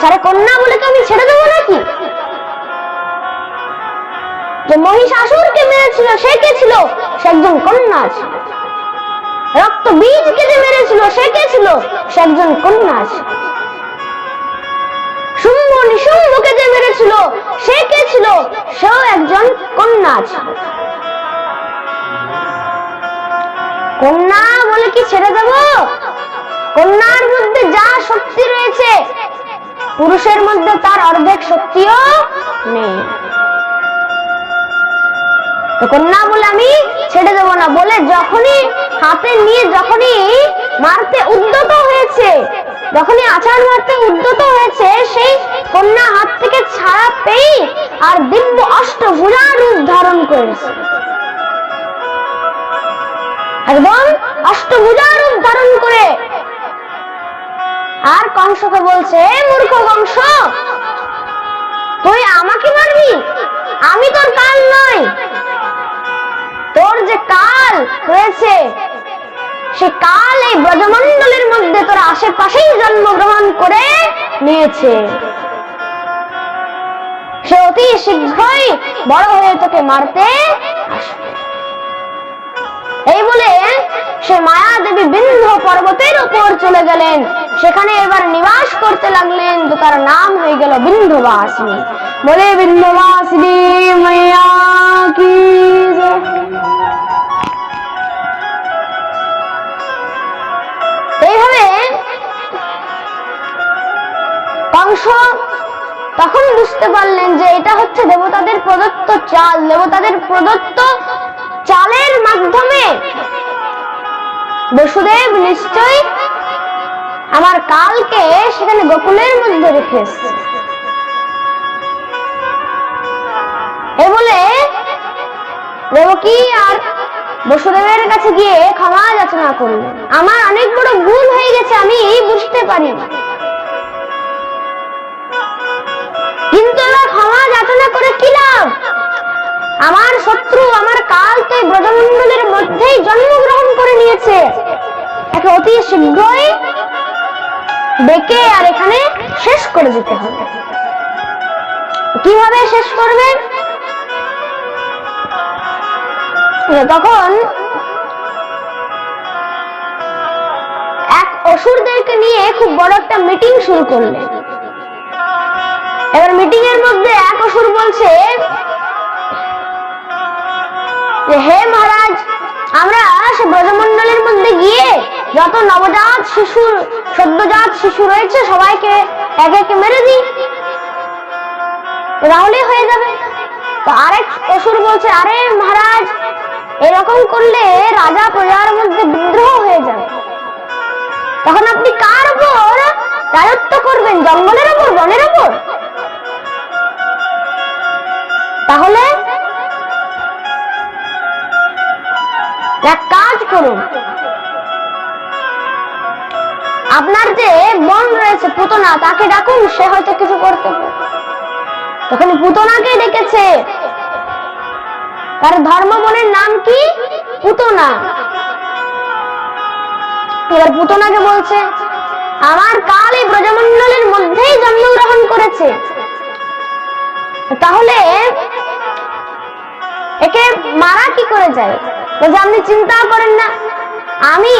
আরে কন্যা বলে কি আমি ছেড়ে দেবো নাকি? যে মহিষাসুরকে মেরেছিল সে কে ছিল? সে একজন কন্যা ছিল। রক্ত বীজকে যে মেরেছিল সে কে ছিল? সে একজন কন্যা ছিল। শুম্ভ নিশুম্ভকে যে মেরেছিল সে কে ছিল? সেও একজন কন্যা ছিল। কন্যা বলে কি ছেড়ে দেব? কন্যার মধ্যে যা শক্তি রয়েছে পুরুষের মধ্যে তার অর্ধেক শক্তিও নেই। তো কন্যা বলে আমি ছেড়ে দেব না বলে যখনই হাতে নিয়ে যখনই মারতে উদ্যত হয়েছে, যখনই আচার মারতে উদ্যত হয়েছে, সেই কন্যা হাত থেকে ছাড়া পেয়ে আর দিব্য অষ্টভুজা রূপ ধারণ করেছে। একদম অষ্টভুজা রূপ ধারণ করে আর কংসকে বলছে, মূর্খ কংস, তুই আমাকে মারবি? আমি তোর কাল নই। তোর যে কাল রয়েছে সে কাল এই ব্রজমণ্ডলের মধ্যে তোর আশেপাশেই জন্মগ্রহণ করে নিয়েছে। সে অতি শীঘ্রই বড় হয়ে তোকে মারতে আসবে। এই বলে সে মায়া দেবী বিন্ধ্য পর্বতের উপর চলে গেলেন। সেখানে এবার নিবাস করতে লাগলেন, তো তার নাম হয়ে গেল বিন্ধ্যবাসিনী। বলে বিন্ধ্যবাসিনী মায়া কি জয়। এইভাবে কংস তখন বুঝতে পারলেন যে এটা হচ্ছে দেবতাদের প্রদত্ত চাল। দেবতাদের প্রদত্ত চালের মাধ্যমে বসুদেব নিশ্চয় আমার কালকে সেখানে গোকুলের মধ্যে রেখে এসেছে। এই বলে দেবকী আর বসুদেবের কাছে গিয়ে ক্ষমা যাচনা করলেন। আমার অনেক বড় ভুল হয়ে গেছে, আমি বুঝতে পারি, কিন্তু এবার ক্ষমা যাচনা করে কি লাভ? আমার শত্রু আমার কাল তো ব্রজমণ্ডলের মধ্যেই জন্মগ্রহণ করে নিয়েছে। একে অতি শীঘ্রই ডেকে আর এখানে শেষ করে দিতে হবে। কিভাবে শেষ করবে? তখন এক অসুরদেরকে নিয়ে খুব বড় একটা মিটিং শুরু করলেন। এবার মিটিং এর মধ্যে এক অসুর বলছে, হে মহারাজ, আমরা সে ব্রজমণ্ডলের মধ্যে গিয়ে যত নবজাত শিশু সদ্যজাত শিশু রয়েছে সবাইকে একে একে মেরে দিই, তাহলে হয়ে যাবে। তো আরেক অসুর বলছে, আরে মহারাজ, এরকম করলে রাজা প্রজার মধ্যে বিদ্রোহ হয়ে যাবে। তখন আপনি কার উপর রাজত্ব করবেন? জঙ্গলের উপর, বনের উপর? তাহলে এক কাজ করুন, আপনার যে বোন রয়েছে পুতনা, তাকে ডাকুন, সে হয়তো কিছু করতে পারে। তখন পুতনাকে ডেকেছে। তার ধর্ম বোনের নাম কি? পুতনা। এবার পুতনাকে বলছে, আমার কাল এই ব্রজমণ্ডলের মধ্যেই জন্মগ্রহণ করেছে, তাহলে একে মারা কি করে যায়? বলছে, আপনি চিন্তা করেন না, আমি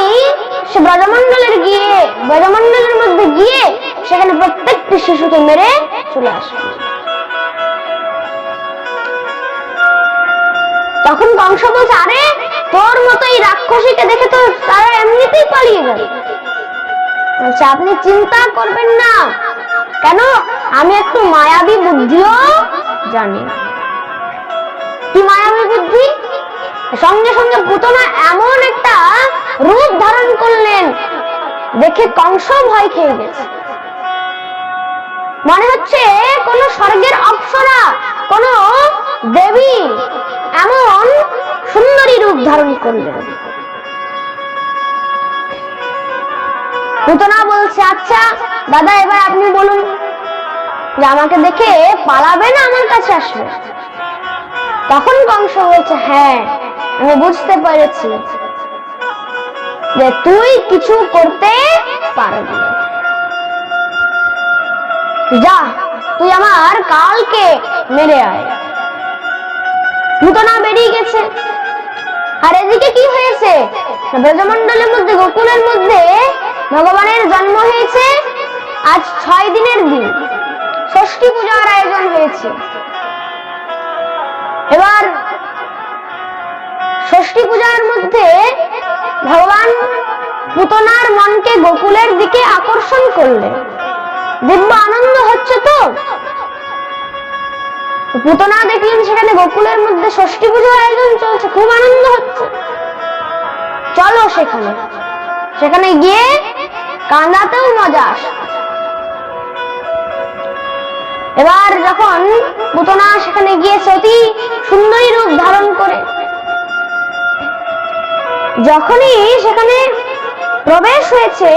সে ব্রজমণ্ডলের মধ্যে গিয়ে সেখানে প্রত্যেকটি শিশুকে মেরে চলে আসবে। তখন কংস বলছে, আরে তোর মতো এই রাক্ষসীকে দেখে তো তারা এমনিতেই পালিয়ে যাবে। বলছে, আপনি চিন্তা করবেন না, কেন আমি একটু মায়াবী বুদ্ধিও জানি। কি মায়াবী বুদ্ধি? সঙ্গে সঙ্গে পুতনা এমন একটা রূপ ধারণ করলেন, দেখে কংস ভয় খেয়ে গেছে। মনে হচ্ছে কোন স্বর্গের অপ্সরা, কোন দেবী এমন সুন্দরী রূপ ধারণ করলেন। পুতনা বলছে, আচ্ছা দাদা, এবার আপনি বলুন যে আমাকে দেখে পালাবে না আমার কাছে আসবে? তখন কংস বলছে, হ্যাঁ আমি বুঝতে পেরেছি যে তুই কিছু করতে পারবি। যা, তুই আমার কালকে মেরে আয়। পুতনা বেরিয়ে গেছে। আর এদিকে কি হয়েছে? ব্রজমণ্ডলের মধ্যে, গোকুলের মধ্যে ভগবানের জন্ম হয়েছে। আজ 6 দিনের দিন, ষষ্ঠী পূজার আয়োজন হয়েছে। এবার ষষ্ঠী পূজার মধ্যে ভগবান পুতনার মনকে গোকুলের দিকে আকর্ষণ করলেন। দিব্য আনন্দ হচ্ছে তো। পুতনা দেখলেন সেখানে গোকুলের মধ্যে ষষ্ঠী পূজার আয়োজন চলছে, খুব আনন্দ হচ্ছে। চলো সেখানে গিয়ে কাঁদাতেও মজা আসে। এবার যখন পুতনা সেখানে গিয়ে অতি সুন্দরী রূপ ধারণ করে যখনই সেখানে প্রবেশ হয়েছে,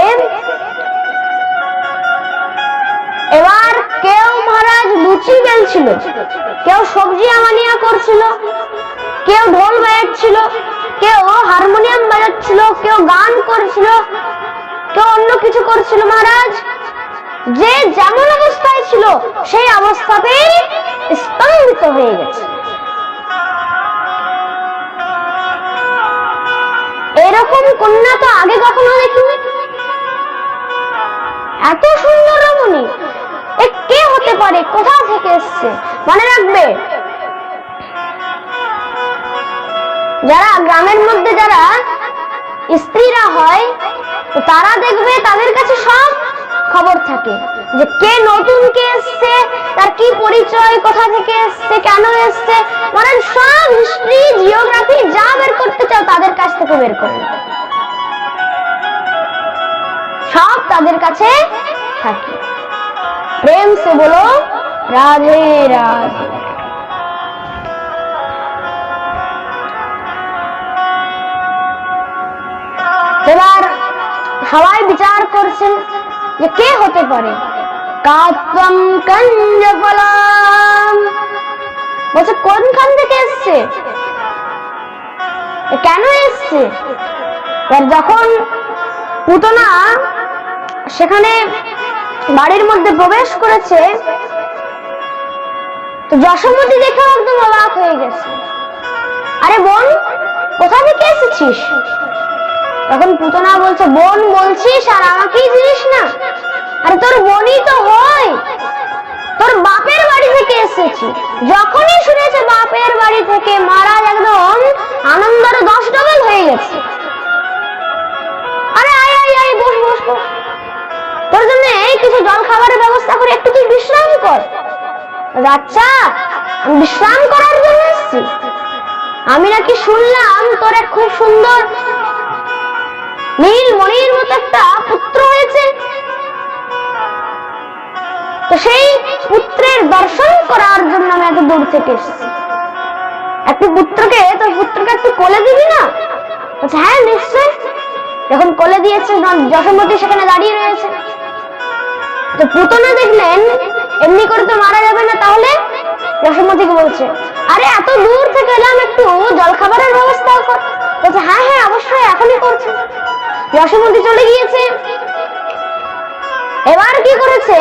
এবার কেউ মহারাজ লুচি বেলছিল, কেউ সবজি আমানিয়া করছিল, কেউ ঢোল বাজাচ্ছিল, কেউ হারমোনিয়াম বাজাচ্ছিল, কেউ গান করছিল, কেউ অন্য কিছু করছিল। মহারাজ যে যেমন অবস্থায় ছিল সেই অবস্থাতেই স্তম্ভিত হয়ে গেছে। এরকম কন্যা তো আগে কখনো দেখিনি। এত সুন্দর রমণী এ কে হতে পারে? কোথা থেকে এসছে? মনে রাখবে, যারা গ্রামের মধ্যে যারা স্ত্রীরা হয়, তো তারা দেখবে তাদের কাছে সব খবর থাকে যে কে নতুন, কে এসছে, তার কি পরিচয়, কোথা থেকে এসছে, কেন এসছে, মানে সব হিস্ট্রি, জিওগ্রাফি যা বের করতে চাও তাদের কাছ থেকে বের করে, সব তাদের কাছে থাকে। প্রেম সে বলো রাধে রাধে। এবার সবাই বিচার করছেন যে কে হতে পারে। কাত্বম কঞ্জফলাম বলছে, কোনখান থেকে এসছে, কেন এসছে? যখন পুতনা সেখানে বাড়ির মধ্যে প্রবেশ করেছে, তো যশোমতী দেখে একদম অবাক হয়ে গেছে। আরে বোন, কোথা থেকে এসেছিস? তখন পুতনা বলছে, বোন বলছিস আর আমাকেই চিনিস না? আরে তোর বোনই তো হয়, তোর বাপের বাড়ি থেকে এসেছি। যখনই শুনেছে বাপের বাড়ি থেকে, মহারাজ একদম আনন্দের 10 ডবল হয়ে গেছে। আরে আয় আয় আয়, বস বস বস, তোর জন্য কিছু জল খাবারের ব্যবস্থা করে একটু তুই বিশ্রাম কর। আচ্ছা, আমি বিশ্রাম করার জন্য এসেছি? আমি নাকি শুনলাম তোর এক খুব সুন্দর নীল মণির মতো একটা পুত্র হয়েছে, তো সেই পুত্রের দর্শন করার জন্য আমি এত দূর থেকে এসেছি। তোর পুত্রকে একটু কোলে দিবি না? বলছে হ্যাঁ নিশ্চয়। যখন কোলে দিয়েছে যশোমতি সেখানে দাঁড়িয়ে রয়েছে। তো পুতনা দেখলেন এমনি করে তো মারা যাবে না, তাহলে যশোমতিকে বলছে আরে এত দূর থেকে এলাম, একটু জল খাবারের ব্যবস্থা কর। বলছে হ্যাঁ হ্যাঁ অবশ্যই এখনই করছে। যশোমতি চলে গিয়েছে। এবার কি করেছে,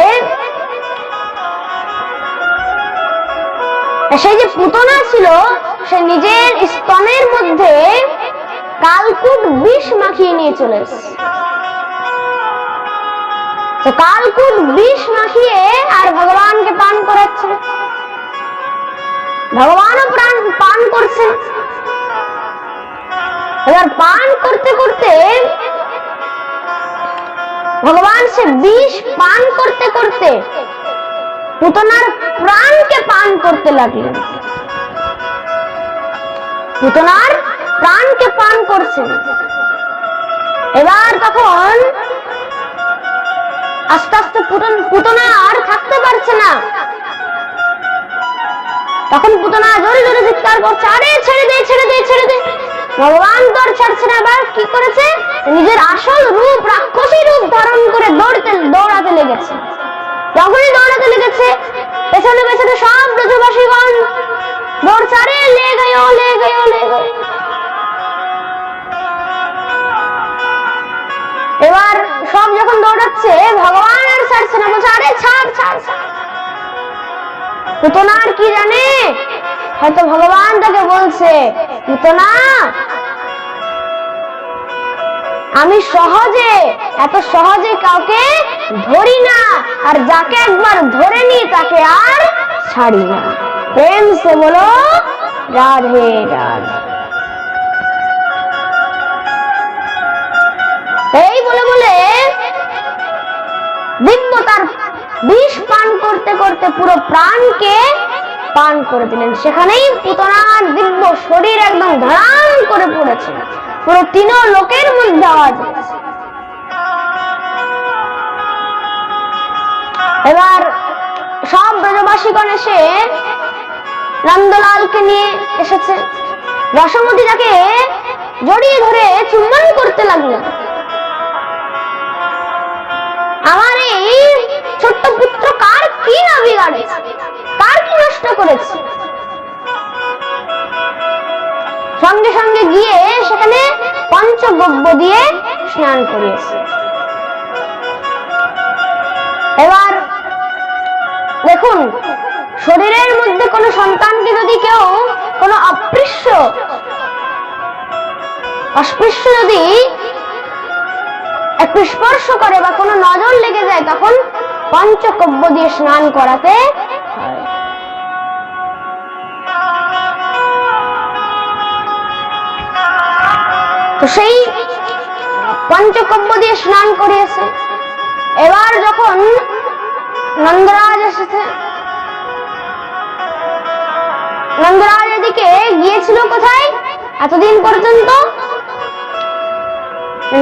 সেই যে পুতনা ছিল সে নিজের স্তনের মধ্যে কালকুট বিষ মাখিয়ে নিয়ে চলে এসেছে। তো কালকুট বিষ মাখিয়ে আর ভগবানকে পান করাচ্ছে। ভগবানও পান করছে। এবার পান করতে করতে ভগবান সে বিষ পান করতে করতে পুতনার প্রাণকে পান করতে লাগলেন। পুতনার প্রাণকে পান করছেন। এবার তখন আস্তে আস্তে পুতনা আর থাকতে পারছে না। তখন পুতনা জোরে জোরে চিৎকার করছে আরে ছেড়ে দে ছেড়ে দে ছেড়ে দে। ভগবান তো আর ছাড়ছে না। এবার কি করেছে, নিজের আসল রূপ রাক্ষসী রূপ ধারণ করে দৌড়াতে লেগেছে। যখনই দৌড়াতে লেগেছে পেছনে পেছনে সব ব্রজবাসীগণ দৌড়ছে আরে লে গেও লে গেও লে গেও। এবার সব যখন দৌড়াচ্ছে ভগবান আর ছাড়ছে না, বলছে আরে ছাড় ছাড় ছাড়। পুতনা আর কি জানে, হয়তো ভগবান তাকে বলছে পুতনা আমি এত সহজে কাউকে ধরি না, আর যাকে একবার ধরে নি তাকে আর ছাড়ি না। প্রেম সে বলো রাধে রাধে। এই বলে বলে দিব্য তার বিষ পান করতে করতে পুরো প্রাণকে পান করে দিলেন। সেখানেই পুতনার দিব্য শরীর একদম ধারাম করে পড়েছে। পুরো তিন লোকের মধ্যে আওয়াজ হয়েছে। এবার সব ব্রজবাসীগণ এসে নন্দলালকে নিয়ে এসেছে। যশোমতি তাকে জড়িয়ে ধরে চুম্বন করতে লাগলেন। আমার এই ছোট্ট পুত্র কার কি না বিগাড়েছে, কার কি নষ্ট করেছে। সঙ্গে সঙ্গে গিয়ে সেখানে পঞ্চগব্য দিয়ে স্নান করিয়েছে। এবার দেখুন, শরীরের মধ্যে কোনো সন্তানকে যদি কেউ কোনো অস্পৃশ্য যদি একটু স্পর্শ করে বা কোনো নজর লেগে যায়, তখন পঞ্চগব্য দিয়ে স্নান করাতে হয়। তো সেই পঞ্চগব্য দিয়ে স্নান করিয়েছে। এবার যখন নন্দরাজ এসেছে, নন্দরাজ এদিকে গিয়েছিল কোথায় এতদিন পর্যন্ত?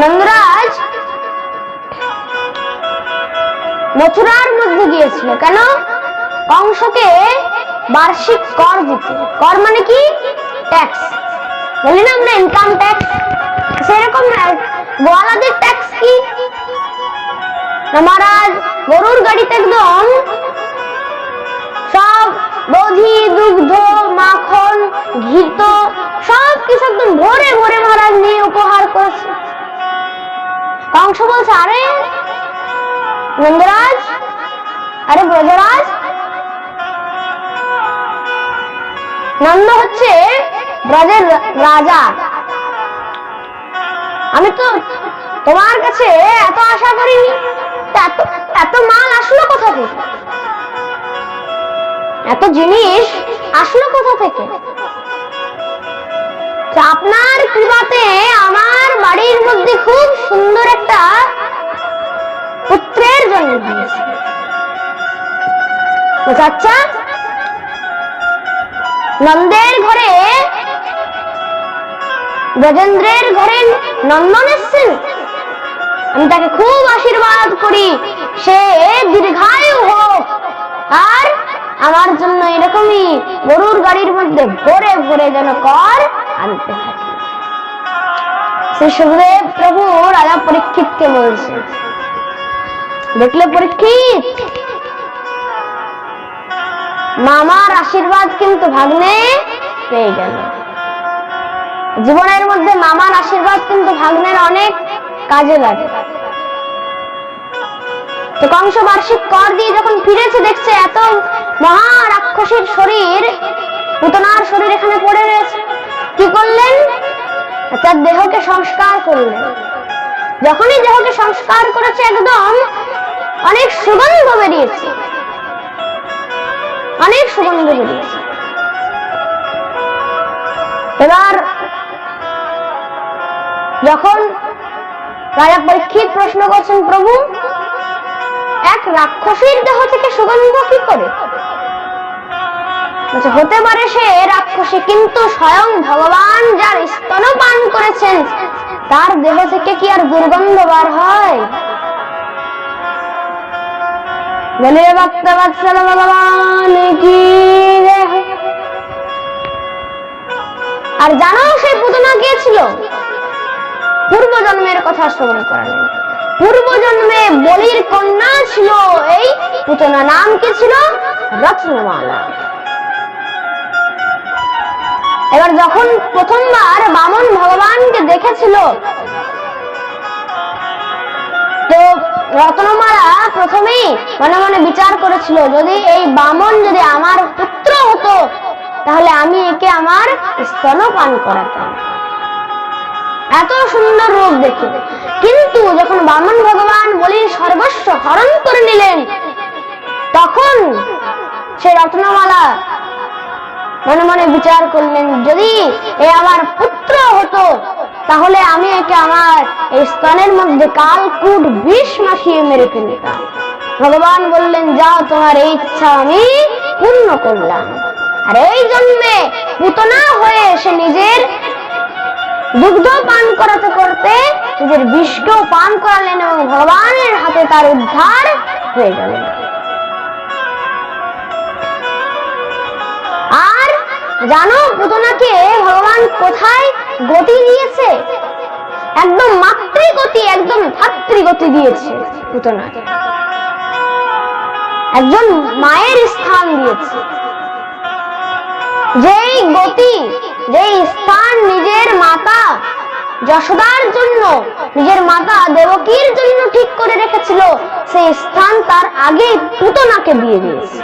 নন্দরাজ মথুরার মধ্যে গিয়েছিল। কেন? কংসকে বার্ষিক কর দিতে। কর মানে কি? ট্যাক্স। বলি না আমরা ইনকাম ট্যাক্স, সেরকম গোয়ালাদের ট্যাক্স কি? মহারাজ গরুর গাড়িতে একদম সব দধি দুগ্ধ মাখন ঘিত সব কিছু একদম ভরে ভরে মহারাজ নিয়ে উপহার করেছে। কংস বলছে আরে নন্দরাজ, আরে ব্রজরাজ, নন্দ হচ্ছে ব্রজের রাজা। আমি তো তোমার কাছে এত আশা করিনি। এত মাল আসলো কোথা থেকে? এত জিনিস আসলো কোথা থেকে? আপনার কৃপাতে আমার বাড়ির মধ্যে খুব সুন্দর একটা পুত্রের জন্ম হয়েছে। আচ্ছা, নন্দের ঘরে ব্রজেন্দ্রের ঘরে নন্দন এসছেন, আমি তাকে খুব আশীর্বাদ করি, সে দীর্ঘায়ু হোক আর আমার জন্য এরকমই গরুর গাড়ির মধ্যে ভরে ভরে যেন কর আনতে থাকে। শ্রী সুখদেব প্রভু রাজা পরীক্ষিতকে বলছে, দেখলে পরীক্ষিত, মামার আশীর্বাদ কিন্তু ভাগ্নে পেয়ে গেল। জীবনের মধ্যে মামার আশীর্বাদ কিন্তু ভাগ্নের অনেক কাজে লাগে। তো কংস বার্ষিক কর দিয়ে যখন ফিরেছে, দেখছে এত মহা রাক্ষসীর শরীর, পুতনার শরীর এখানে পড়ে রয়েছে। কি করলেন? তার দেহকে সংস্কার করলেন। যখনই দেহকে সংস্কার করেছে, একদম অনেক সুগন্ধ বেরিয়েছে, অনেক সুগন্ধ বেরিয়েছে। এবার যখন রাজা পরীক্ষিত প্রশ্ন করছেন, প্রভু এক রাক্ষসীর দেহ থেকে সুগন্ধ কি করে? হতে পারে সে রাক্ষসী, কিন্তু স্বয়ং ভগবান যার স্তনপান করেছেন তার দেহ থেকে কি আর দুর্গন্ধ বার হয়? বলে ভক্ত বৎসল ভগবান কি। আর জানো সেই পুতনা কে ছিল? পূর্বজন্মের কথা শ্রবণ করালেন। পূর্বজন্মে বলির কন্যা ছিল এই পুতনা। নাম কি ছিল? রত্নমালা। এবার যখন প্রথমবার বামন ভগবানকে দেখেছিল, তো রত্নমালা প্রথমেই মনে মনে বিচার করেছিল, যদি এই বামন যদি আমার পুত্র হতো তাহলে আমি একে আমার স্তনপান করাতাম। এত সুন্দর রূপ দেখে। কিন্তু যখন বামন ভগবান বলির সর্বস্ব হরণ করে নিলেন, তখন সে রত্নমালা মনে মনে বিচার করলেন, যদি এ আমার পুত্র হতো তাহলে আমি একে আমার এই স্তনের মধ্যে কালকূট বিষ মাখিয়ে মেরে ফেলতাম। ভগবান বললেন, যাও, তোমার এই ইচ্ছা আমি পূর্ণ করলাম। আর এই জন্মে পুতনা হয়ে সে নিজের দুগ্ধ পান করাতে করতে নিজের বিষকেও পান করালেন এবং ভগবানের হাতে তার উদ্ধার হয়ে গেল। আর জানো পুতনাকে ভগবান কোথায় গতি দিয়েছে? একদম মাতৃগতি, একদম ভাতৃগতি দিয়েছে পুতনাকে। একজন মায়ের স্থান দিয়েছে। যেই গতি, যেই স্থান নিজের মাতা যশোদার জন্য, নিজের মাতা দেবকীর জন্য ঠিক করে রেখেছিল, সেই স্থান তার আগে পুতনাকে দিয়ে দিয়েছে।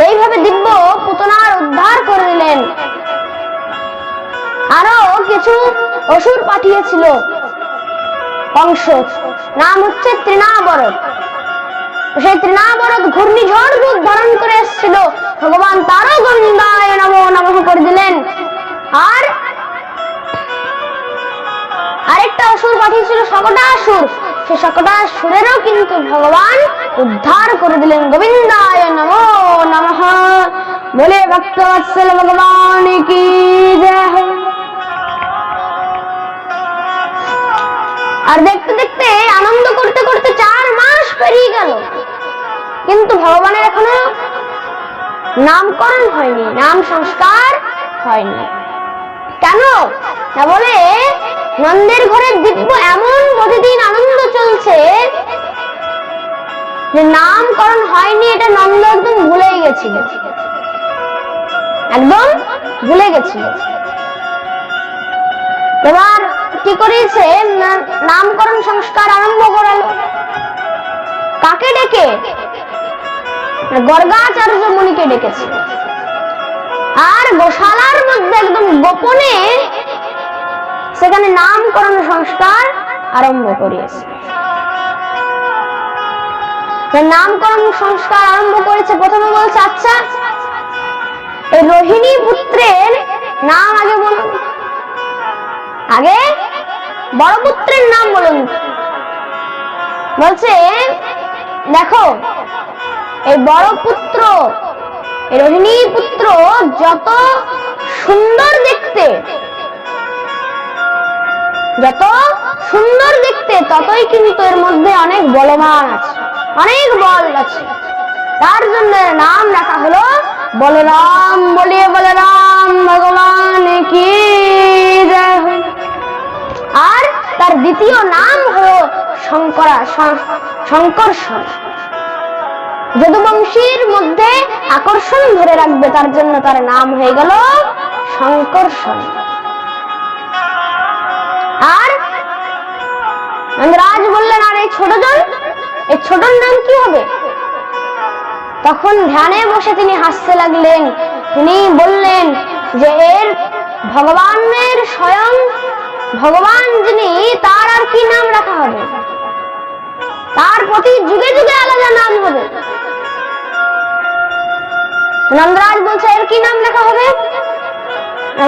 এইভাবে দিব্য পুতনার উদ্ধার করে দিলেন। আরো কিছু অসুর পাঠিয়েছিল কংস, নাম হচ্ছে তৃণাবরত। সেই তৃণাবরত ঘূর্ণিঝড় রূপ ধারণ করে এসেছিল। ভগবান তারও গোবিন্দায় নমো নমঃ করে দিলেন। আর আরেকটা অসুর পাঠিয়েছিল শকটাসুর। সেই শকটাসুরেরও কিন্তু ভগবান উদ্ধার করে দিলেন। গোবিন্দায় নমো নমঃ। বলে ভক্তবৎসল ভগবান কি জয়। আর দেখতে দেখতে আনন্দ করতে করতে 4 মাস পেরিয়ে গেল, কিন্তু ভগবানের এখনো নামকরণ হয়নি, নাম সংস্কার হয়নি। কেন না বলে নন্দের ঘরে দিব্য এমন প্রতিদিন আনন্দ চলছে যে নামকরণ হয়নি, এটা নন্দ একদম ভুলেই গেছিল, একদম ভুলে গেছিল। এবার কি করেছে? নামকরণ সংস্কার আরম্ভ করালো। কাকে ডেকে? গর্গাচার্য মুনিকে ডেকেছে। আর গোশালার মধ্যে একদম গোপনে সেখানে নামকরণ সংস্কার আরম্ভ করিয়েছে। নামকরণ সংস্কার আরম্ভ করেছে। প্রথমে বলছে, আচ্ছা এই রোহিণী পুত্রের নাম আগে বলুন, আগে বড় পুত্রের নাম বলুন। বলছে, দেখো এই বড় পুত্র, এই রোহিণী পুত্র যত সুন্দর দেখতে, যত সুন্দর দেখতে ততই কিন্তু এর মধ্যে অনেক বলবান আছে, অনেক বল আছে। তার জন্য নাম রাখা হলো বলরাম, বলিয়ে বলরাম ভগবান কি জয়। আর তার দ্বিতীয় নাম হলো শঙ্কর্ষণ। যদুবংশীর মধ্যে আকর্ষণ ধরে রাখবে তার জন্য তার নাম হয়ে গেল শঙ্কর্ষণ। আর রাজ বললেন, আর এই ছোটজন, এই ছোটর নাম কি হবে? তখন ধ্যানে বসে তিনি হাসতে লাগলেন। তিনি বললেন যে এর ভগবানের স্বয়ং ভগবান যিনি, তার আর কি নাম রাখা হবে? তার প্রতি যুগে যুগে আলাদা নাম হবে। নন্দরাজ বলছে, এর কি নাম লেখা হবে?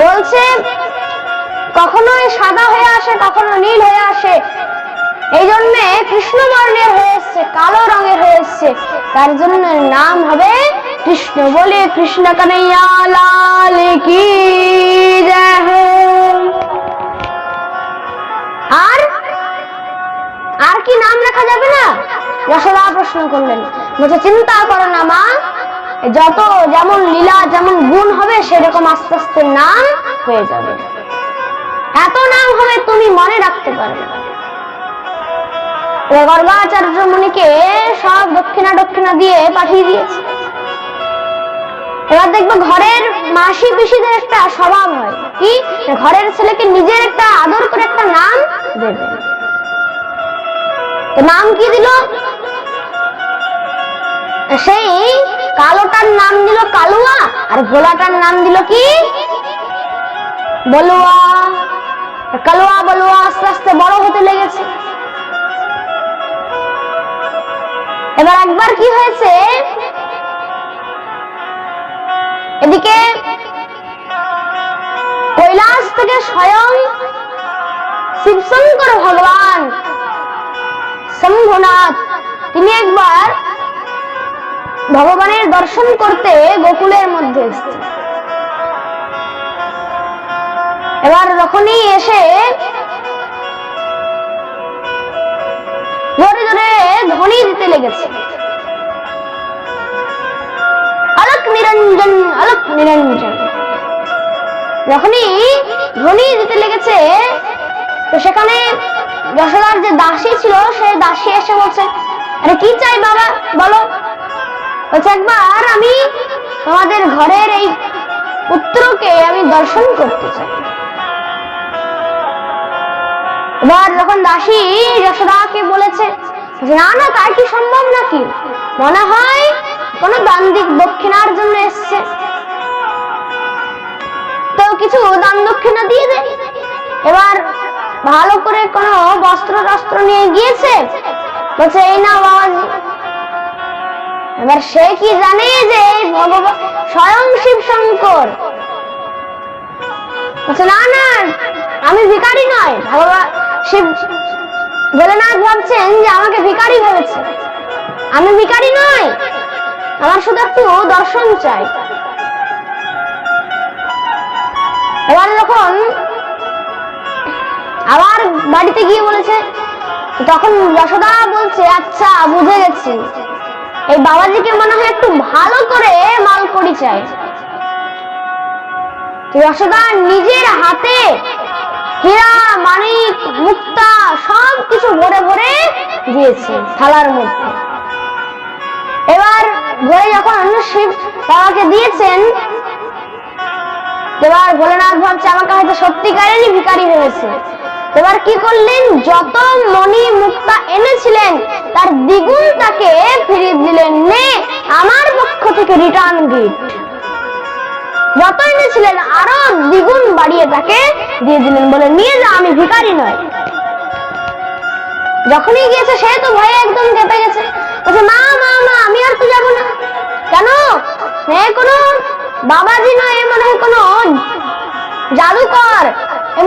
বলছে, কখনো সাদা হয়ে আসে, কখনো নীল হয়ে আসে, এই জন্য কৃষ্ণ বর্ণের হয়ে এসছে, কালো রঙের হয়ে এসছে, তার জন্য নাম হবে কৃষ্ণ। বলে কৃষ্ণ কানাইয়া লাল কি জয়। আর কি নাম রাখা যাবে না? যশোদা প্রশ্ন করলেন। বলছে, চিন্তা করো না মা, যত যেমন লীলা যেমন গুণ হবে সেরকম আস্তে আস্তে নাম হয়ে যাবে। এত নাম হবে তুমি মনে রাখতে পারবে না। গর্গাচার্য মুনিকে সব দক্ষিণা দিয়ে পাঠিয়ে দিয়েছে। এবার দেখবে ঘরের মাসি পিসিদের একটা স্বভাব হয় কি, ঘরের ছেলেকে নিজের একটা আদর করে একটা নাম দেবে। নাম কি দিল? সেই কালোটার নাম দিল কালুয়া, আর ভোলাটার নাম দিল কি? বলুয়া। কালুয়া বলুয়া আস্তে আস্তে বড় হতে লেগেছে। এবার একবার কি হয়েছে, এদিকে কৈলাস থেকে স্বয়ং শিবশঙ্কর ভগবান শম্ভুনাথ তিনি একবার ভগবানের দর্শন করতে গোকুলের মধ্যে এসেছেন। এবার যখনই এসে জোরে জোরে ধ্বনি দিতে লেগেছে, অলক নিরঞ্জন অলক নিরঞ্জন। যখনই ধ্বনি দিতে লেগেছে, তো সেখানে যশোদার যে দাসী ছিল, সে দাসী এসে বলছে, আরে কি চাই বাবা বলো? বলছে, একবার আমি তোমাদের ঘরের এই পুত্রকে আমি দর্শন করতে চাই। এবার যখন দাসী যশোদাকে বলেছে, না না, তার কি সম্ভব নাকি? মনে হয় কোন দান দক্ষিণার জন্য এসছে, তো কিছু দান দক্ষিণা দিয়ে দে। এবার ভালো করে কোন বস্ত্র নিয়ে গিয়েছে, বলছে, এই না বাবাজি। এবার সে কি জানে যে ভগবান স্বয়ং শিব শঙ্কর। বলছে, না না, আমি ভিখারি নয়। ভগবান শিব ভোলেনাথ ভাবছেন যে আমাকে ভিখারি ভেবেছে। আমি ভিখারি নয়, আমার শুধু একটু দর্শন চাই। এবার যখন আবার বাড়িতে গিয়ে বলেছে, তখন যশোদা বলছে, আচ্ছা বুঝে গেছি, এই বাবাজিকে মনে হয় একটু ভালো করে মালকড়ি চাই। যশোদা নিজের হাতে হীরা মানিক মুক্তা সবকিছু ভরে ভরে দিয়েছে থালার মধ্যে। এবার ভরে যখন শিব বাবাকে দিয়েছেন, এবার ভোলেনাথ ভাবছে আমাকে হয়তো সত্যিকারেরই ভিখারি ভেবেছে। এবার কি করলেন, যত মণি মুক্তা এনেছিলেন তার দ্বিগুণ তাকে ফিরিয়ে দিলেন। নে, আমার পক্ষ থেকে রিটার্ন গিফট। যত এনেছিলেন আরো দ্বিগুণ বাড়িয়ে তাকে দিয়ে দিলেন, বলে নিয়ে যা, আমি ভিখারি নয়। যখনই গিয়েছে সে তো ভয়ে একদম কেঁপে গেছে। বলছে, মা মা মা, আমি আর তো যাবো না। কেন? কোনো বাবাজি নয়, মনে হয় কোনো জাদুকর,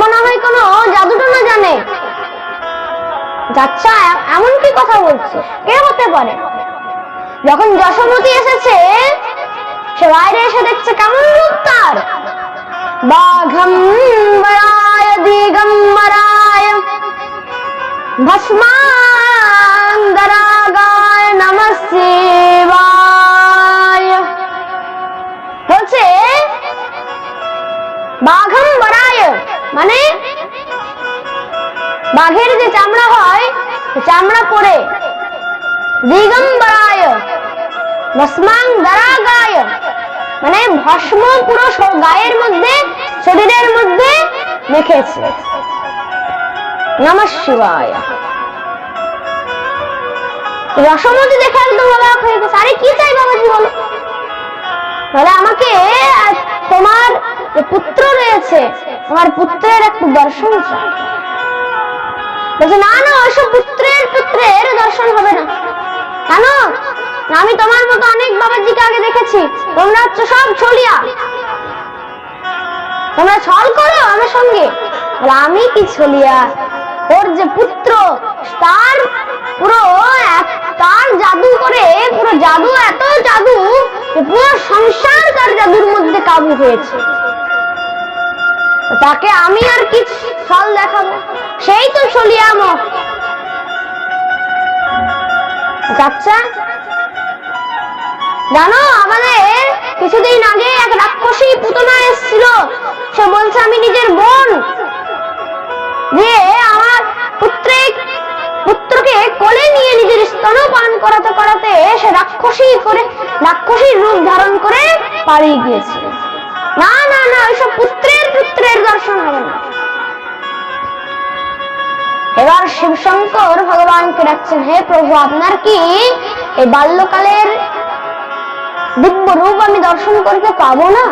মনে হয় কোনো জাদুটনা জানে। যাচ্ছা এমন কি কথা বলছে, কে হতে পারে? যখন যশোমতী এসেছে, সে বাইরে এসে দেখছে কেমন রূপ তার। বাঘম্বরায় দিগম্বরায় ভস্মান্তরাগায় নমঃ শিবায়। মানে বাঘের যে চামড়া হয় চামড়া পরে দিগম্বরায় ভস্মাং দারাগায়, মানে ভস্ম পুরো গায়ের মধ্যে শরীরের মধ্যে মেখেছে। নমঃ শিবায়। রসমতি দেখে একদম অবাক হয়ে গেছে, আরে কি চাই বাবাজি বলো? বলে আমাকে তোমার পুত্র রয়েছে, তোমার পুত্রের একটু দর্শন চাই। বলছে না না, ওইসব পুত্রের দর্শন হবে না। কেন? আমি তোমার মতো অনেক বাবাজিকে আগে দেখেছি, তোমরা হচ্ছে সব ছলিয়া, তোমরা ছল করো আমার সঙ্গে। বলে আমি কি ছলিয়া? ওর যে পুত্র তার পুরো তার জাদু করে, পুরো জাদু, এত জাদু পুরো সংসার তার জাদুর মধ্যে কাবু হয়েছে। তাকে আমি আর কি ছল দেখাবো? সেই তো ছলিয়াম। আচ্ছা জানো, আমাদের কিছুদিন আগে এক রাক্ষসী পুতনা এসেছিল। সে বলছে আমি নিজের বোন, দিয়ে আমার পুত্রকে কোলে নিয়ে নিজের স্তনপান করাতে করাতে সে রাক্ষসীর রূপ ধারণ করে পালিয়ে গিয়েছে। না না না, ওইসব পুত্রের দর্শন হবে না। এবার শিবশঙ্কর ভগবানকে ডাকছেন, হে প্রভু, আপনার কি এই বাল্যকালের দিব্য রূপ আমি দর্শন করতে পাবো না?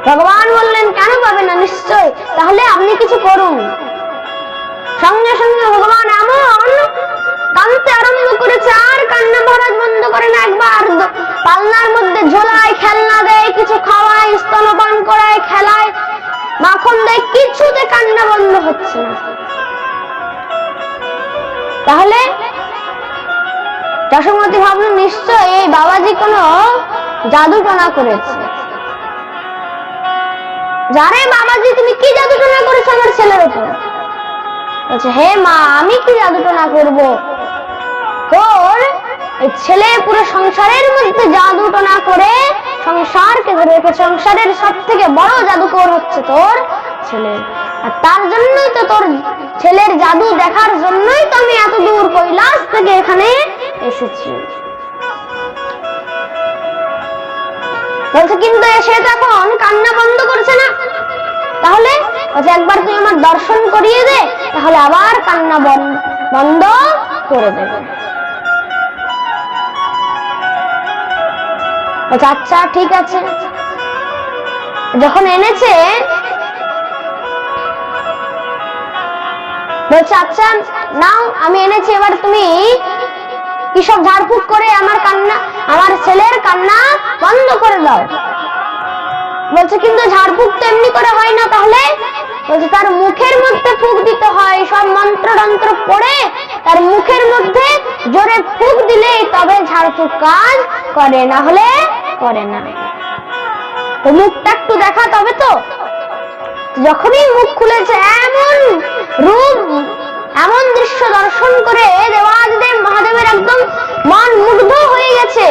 ভগবান বললেন, কেন পাবে না? নিশ্চয়, তাহলে আপনি কিছু করুন। সঙ্গে সঙ্গে ভগবান এমন কাঁদতে আরম্ভ করেছে, আর কান্না ভরাট বন্ধ করে না। একবার পালনার মধ্যে ঝোলায়, খেলনা দেয়, কিছু খাওয়ায়, স্তনপান করায়, খেলায়, মাখন দেয়, কিছুতে কান্না বন্ধ হচ্ছে না। তাহলে যশোমতি ভাবল, নিশ্চয় এই বাবাজি কোনো জাদু টোনা করেছে। যারে বাবাজি, তুমি কি জাদু টোনা করেছো আমার ছেলের উপর? বলছে, হে মা, আমি কি জাদু টোনা করবো? তোর এই ছেলে পুরো সংসারের মধ্যে জাদু টোনা করে সংসারকে ধরে রেখে, সংসারের সব থেকে বড় জাদুকর হচ্ছে তোর ছেলে। আর তার জন্যই তো, তোর ছেলের জাদু দেখার জন্যই তো আমি এত দূর কৈলাস থেকে এখানে এসেছি। বলছে, কিন্তু সে তো এখন কান্না বন্ধ করছে না। তাহলে বলছে, একবার তুই আমার দর্শন করিয়ে দে, তাহলে আবার কান্না বন্ধ করে দেবে। বলছে, আচ্ছা ঠিক আছে। যখন এনেছে, বলছে, আচ্ছা নাও, আমি এনেছি, এবার তুমি কিসব ঝাড়ফুঁক করে আমার ছেলের কান্না বন্ধ করে দাও। বলছে, কিন্তু ঝাড়ফুঁক তো এমনি করে হয় না। তাহলে বলছে, তার মুখের মধ্যে ফুঁক দিতে হয়, সব মন্ত্র পড়ে তার মুখের মধ্যে জোরে ফুঁক দিলেই তবে ঝাড়ফুঁক কাজ করে, না হলে করে না। তো মুখটা একটু দেখা, তবে তো। যখনই মুখ খুলেছে, এমন রূপ, এমন দৃশ্য দর্শন করে দেবাদিদেব মহাদেবের একদম মন মুগ্ধ হয়ে গেছে।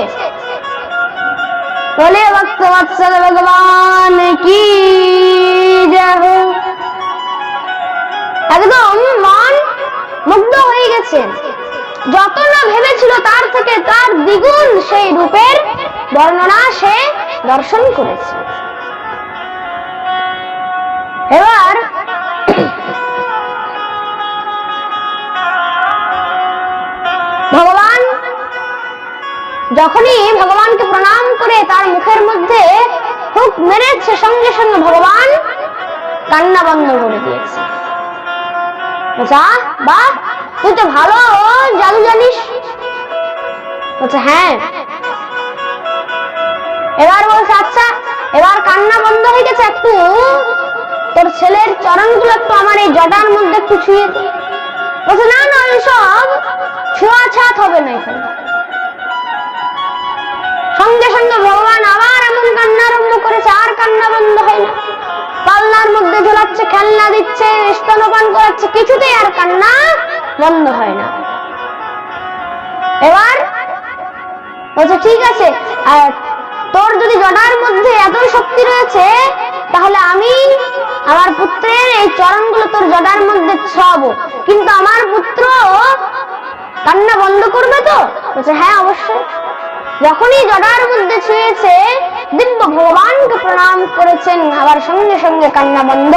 বলে ভক্তবৎসল ভগবান কি জয় হো। একদম মন মুগ্ধ হয়ে গেছে। যত না ভেবেছিল তার থেকে তার দ্বিগুণ সেই রূপের বর্ণনা সে দর্শন করেছে। এবার ভগবান যখনই ভগবানকে প্রণাম করে তার মুখের মধ্যে ফুঁক মেরেছে, সঙ্গে সঙ্গে ভগবান কান্না বন্ধ করে দিয়েছে। বাহ, তুই তো ভালো জাদু জানিস। বলছে, হ্যাঁ। এবার বলছে, আচ্ছা এবার কান্না বন্ধ হয়ে গেছে, একটু তোর ছেলের চরণগুলো একটু আমার এই জটার মধ্যে একটু ছুঁয়ে দে। বলছে, না না, এসব ছোঁয়াছাত হবে না এখানে। সঙ্গে সঙ্গে ভগবান আবার এমন কান্না আরম্ভ করেছে, আর কান্না বন্ধ হয় না। পালনার মধ্যে ঝোলাচ্ছে, খেলনা দিচ্ছে, স্তনপান করাচ্ছে, কিছুতেই আর কান্না বন্ধ হয় না। এবার বলছে, ঠিক আছে, আর তোর যদি জটার মধ্যে এত শক্তি রয়েছে, তাহলে আমি আমার পুত্রের এই চরণগুলো তোর জটার মধ্যে ছোঁয়াবো, কিন্তু আমার পুত্র কান্না বন্ধ করবে তো? বলছে হ্যাঁ অবশ্যই। যখনই জটার মধ্যে ছুঁয়েছে, দিব্য ভগবানকে প্রণাম করেছেন, আবার সঙ্গে সঙ্গে কান্না বন্ধ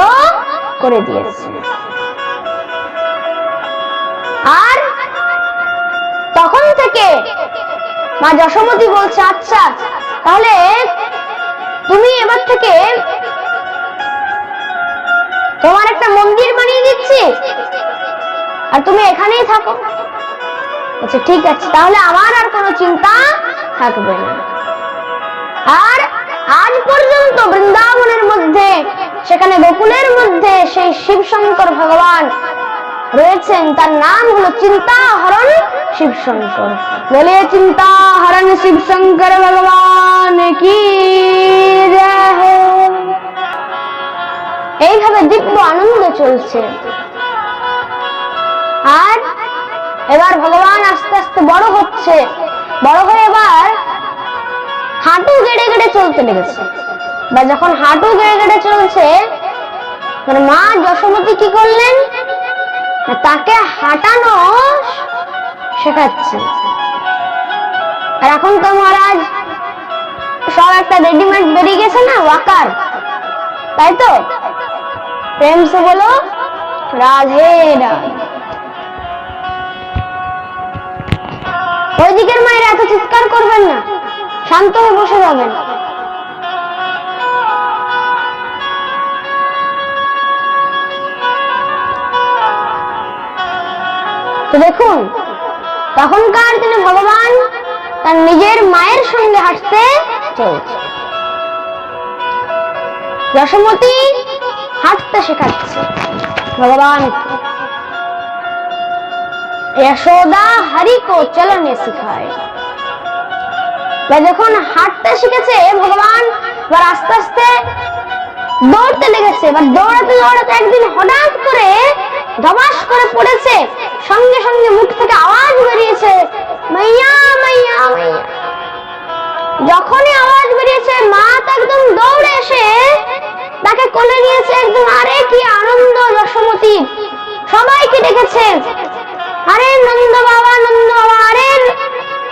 করে দিয়েছে। আর তখন থেকে মা যশোমতী বলছে আচ্ছা তাহলে তুমি এবার থেকে তোমার একটা মন্দির বানিয়ে দিচ্ছি, আর তুমি এখানেই থাকো। আচ্ছা ঠিক আছে, তাহলে আমার আর কোনো চিন্তা থাকবে না। আর আজ পর্যন্ত বৃন্দাবনের মধ্যে, সেখানে গোকুলের মধ্যে সেই শিব শঙ্কর ভগবান রয়েছেন, তার নাম হলো চিন্তা হরণ শিব শঙ্কর। বলে চিন্তা হরণ শিব শঙ্কর ভগবান কি জয়। এইভাবে দিব্য আনন্দ চলছে। আর এবার ভগবান আস্তে আস্তে বড় হচ্ছে, বড় হয়ে এবার হাঁটু গেড়ে গেড়ে চলতে লেগেছে। বা যখন হাঁটু গেড়ে গেড়ে চলছে, মানে মা যশোমতী কি করলেন, তাকে হাঁটানো শেখাচ্ছে। আর এখন তো মহারাজ সব একটা রেডিমেড বেরিয়ে গেছে না, ওয়াকার, তাই তো? প্রেম সে বলো রাধে রাধে। ওই দিকের মায়ের এত চিৎকার করবেন না, শান্ত হয়ে বসে যাবেন। তো দেখুন তখনকার দিনে ভগবান তার নিজের মায়ের সঙ্গে হাঁটতে চলছে। যশোমতী হাঁটতে শেখাচ্ছে ভগবান। यशोदा हरि को चलने सिखाए। যখন হাঁটতে শিখেছে ভগবান, এবার আস্তে আস্তে দৌড়তে লেগেছে। এবার দৌড়াতে দৌড়াতে একদিন হঠাৎ করে ধবাস করে পড়েছে, সঙ্গে সঙ্গে মুখ থেকে আওয়াজ বেরিয়েছে মাইয়া মাইয়া মাইয়া। যখনই আওয়াজ বেরিয়েছে মা তো একদম দৌড়ে এসে তাকে কোলে নিয়েছে একদম। আরে কি আনন্দ যশোমতী, সবাইকে ডেকেছে, अरे नंद बाबा अरे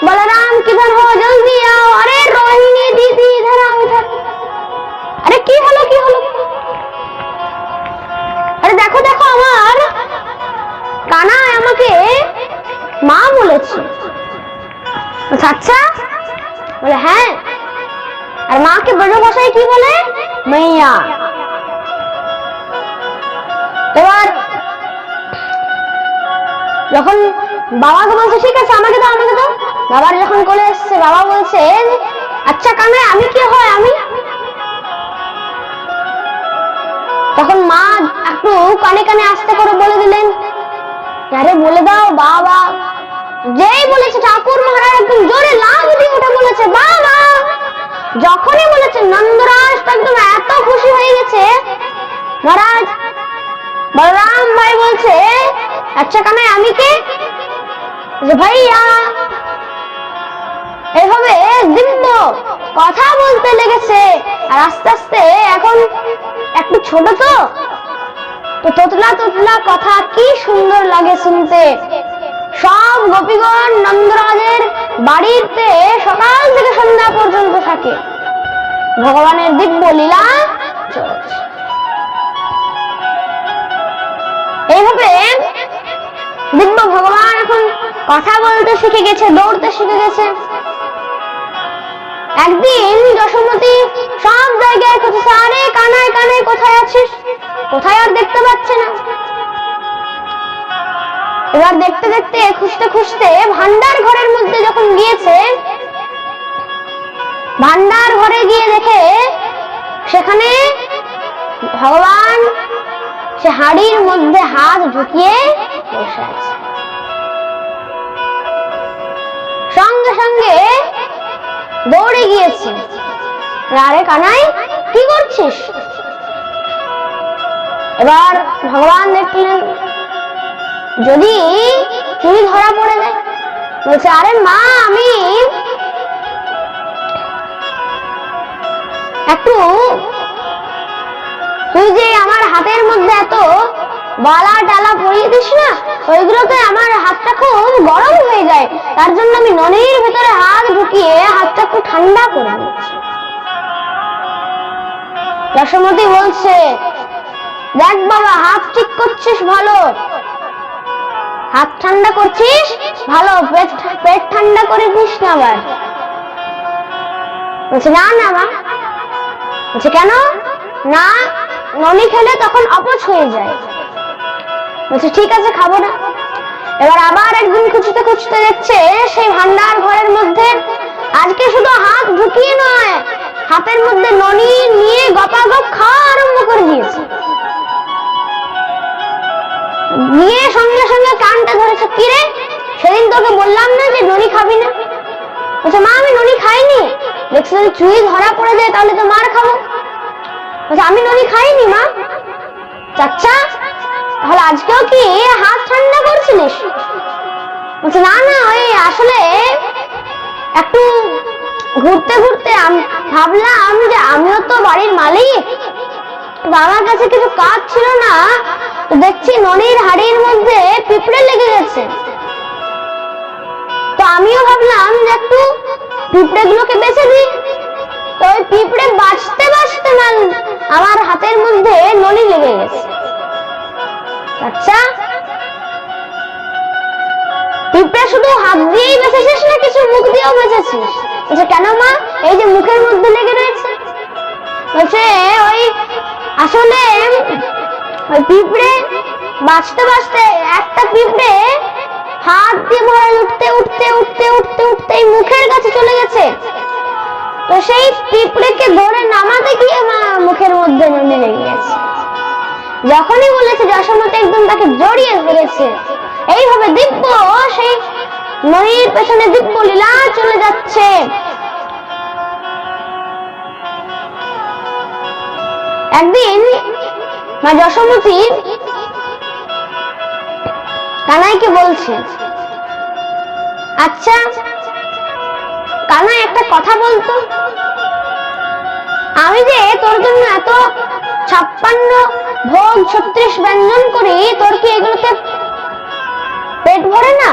बलराम किधर हो, जल्दी आओ, अरे रोहिणी दीदी इधर आओ इधर। अरे की हलो की हलो, अरे देखो देखो আমার কানাই আমাকে মা বলেছে। আচ্ছা বলে হ্যাঁ, আর মাকে ব্রজ ভাষায় কি বলে, মাইয়া। এবার যখন বাবাকে বলছে ঠিক আছে আমাকে দাও আমাকে দাও, বাবার যখন কোলে এসছে বাবা বলছে আচ্ছা কানাই আমি কি হয় আমি। তখন মা একটু কানে কানে আস্তে করে বলে দিলেন আরে বলে দাও বাবা। যেই বলেছে ঠাকুর মহারাজ একদম জোরে লাফ দিয়ে উঠে বলেছে বাবা। যখনই বলেছে নন্দরাজ তো একদম এত খুশি হয়ে গেছে। মহারাজ বলরাম ভাই বলছে আচ্ছা কানাই আমি কে, ভাইয়া। এভাবে দিব্য কথা বলতে লেগেছে। আর আস্তে আস্তে এখন একটু ছোট তো তোতলা তোতলা কথা কি সুন্দর লাগে শুনতে। সব গোপীগণ নন্দরাজের বাড়িতে সকাল থেকে সন্ধ্যা পর্যন্ত থাকে, ভগবানের দিব্য লীলা চলছে। এইভাবে দিব্য ভগবান এখন কথা বলতে শিখে গেছে, দৌড়তে শিখে গেছে। একদিন যশোমতী সব জায়গায় খুঁজেছে, আরে কানাই কানাই কোথায় আছিস, কোথায় আর দেখতে পাচ্ছে না। এবার দেখতে দেখতে খুঁজতে খুঁজতে ভান্ডার ঘরের মধ্যে যখন গিয়েছে, ভান্ডার ঘরে গিয়ে দেখে সেখানে ভগবান সে হাড়ির মধ্যে হাত ঢুকিয়ে বসে আছে। সঙ্গে সঙ্গে দৌড়ে গিয়েছে, আরে কানাই কি করছিস। এবার ভগবান দেখলেন যদি চুরি ধরা পড়ে যায়, বলছে আরে মা আমি একটু তুই যে আমার হাতের মধ্যে এত বালা টালা পরিয়ে দিস না, ওইগুলোতে আমার হাতটা খুব গরম হয়ে যায়, তার জন্য আমি ননির ভিতরে হাত ঢুকিয়ে হাতটা একটু ঠান্ডা করে দিচ্ছি। যশোমতি বলছে, দেখ বাবা, হাত ঠিক করছিস ভালো, হাত ঠান্ডা করছিস ভালো, পেট ঠান্ডা করে দিস না আবার। বলছে না না মা। বলছে কেন না? ননি খেলে তখন অপচ হয়ে যায়। বলছে ঠিক আছে, খাবো না। এবার আবার একদিন খুঁজতে খুঁজতে দেখছে সেই ভান্ডার ঘরের মধ্যে আজকে শুধু হাত ঢুকিয়ে নয়, হাতের মধ্যে ননি নিয়ে গপাগপ খাওয়া আরম্ভ করে দিয়েছে। নিয়ে সঙ্গে সঙ্গে কানটা ধরেছে, কি রে সেদিন তোকে বললাম না যে ননি খাবি না? বলছে মা আমি ননি খাইনি। দেখছি যদি চুই ধরা পড়ে যায় তাহলে তো মার খাবো। বলছে আমি ননি খাইনি মা। চাচ্চা তাহলে আজকেও কি হাত ঠান্ডা করছিলিস? বলছে না না, ওই আসলে একটু ঘুরতে ঘুরতে ভাবলাম যে আমিও তো বাড়ির মালিক, আমার কাছে কিছু কাজ ছিল না, তো দেখছি ননির হাড়ির মধ্যে পিঁপড়ে লেগে গেছে, তো আমিও ভাবলাম যে একটু পিঁপড়ে গুলোকে বেঁচে দিই। তো ওই পিঁপড়ে বাঁচতে বাঁচতে আমার হাতের মধ্যে ননি লেগে গেছে। আচ্ছা, পিঁপড়ে শুধু হাত দিয়েই বেঁচেছিস না কিছু মুখ দিয়েও বেঁচেছিস? বলছে কেন মা? এই যে মুখের মধ্যে লেগে রয়েছে। বলছে ওই আসলে ওই পিঁপড়ে বাঁচতে বাঁচতে একটা পিঁপড়ে হাত দিয়ে ভরে উঠতে উঠতে উঠতে উঠতে উঠতে মুখের কাছে চলে গেছে, তো সেই পিঁপড়েকে ধরে নামাতে গিয়ে মা মুখের মধ্যে ননি লেগে গেছে। যখনই বলেছে যশোমতি একদম তাকে জড়িয়ে ধরেছে। এইভাবে দিব্য সেই ননির পেছনে দিব্য লীলা চলে যাচ্ছে। একদিন মা যশোমতি কানাইকে বলছে, আচ্ছা কানাই একটা কথা বলতো, আমি যে তোর জন্য এত 56 ভোগ 36 ব্যঞ্জন করি, তোর কি এগুলোতে পেট ভরে না?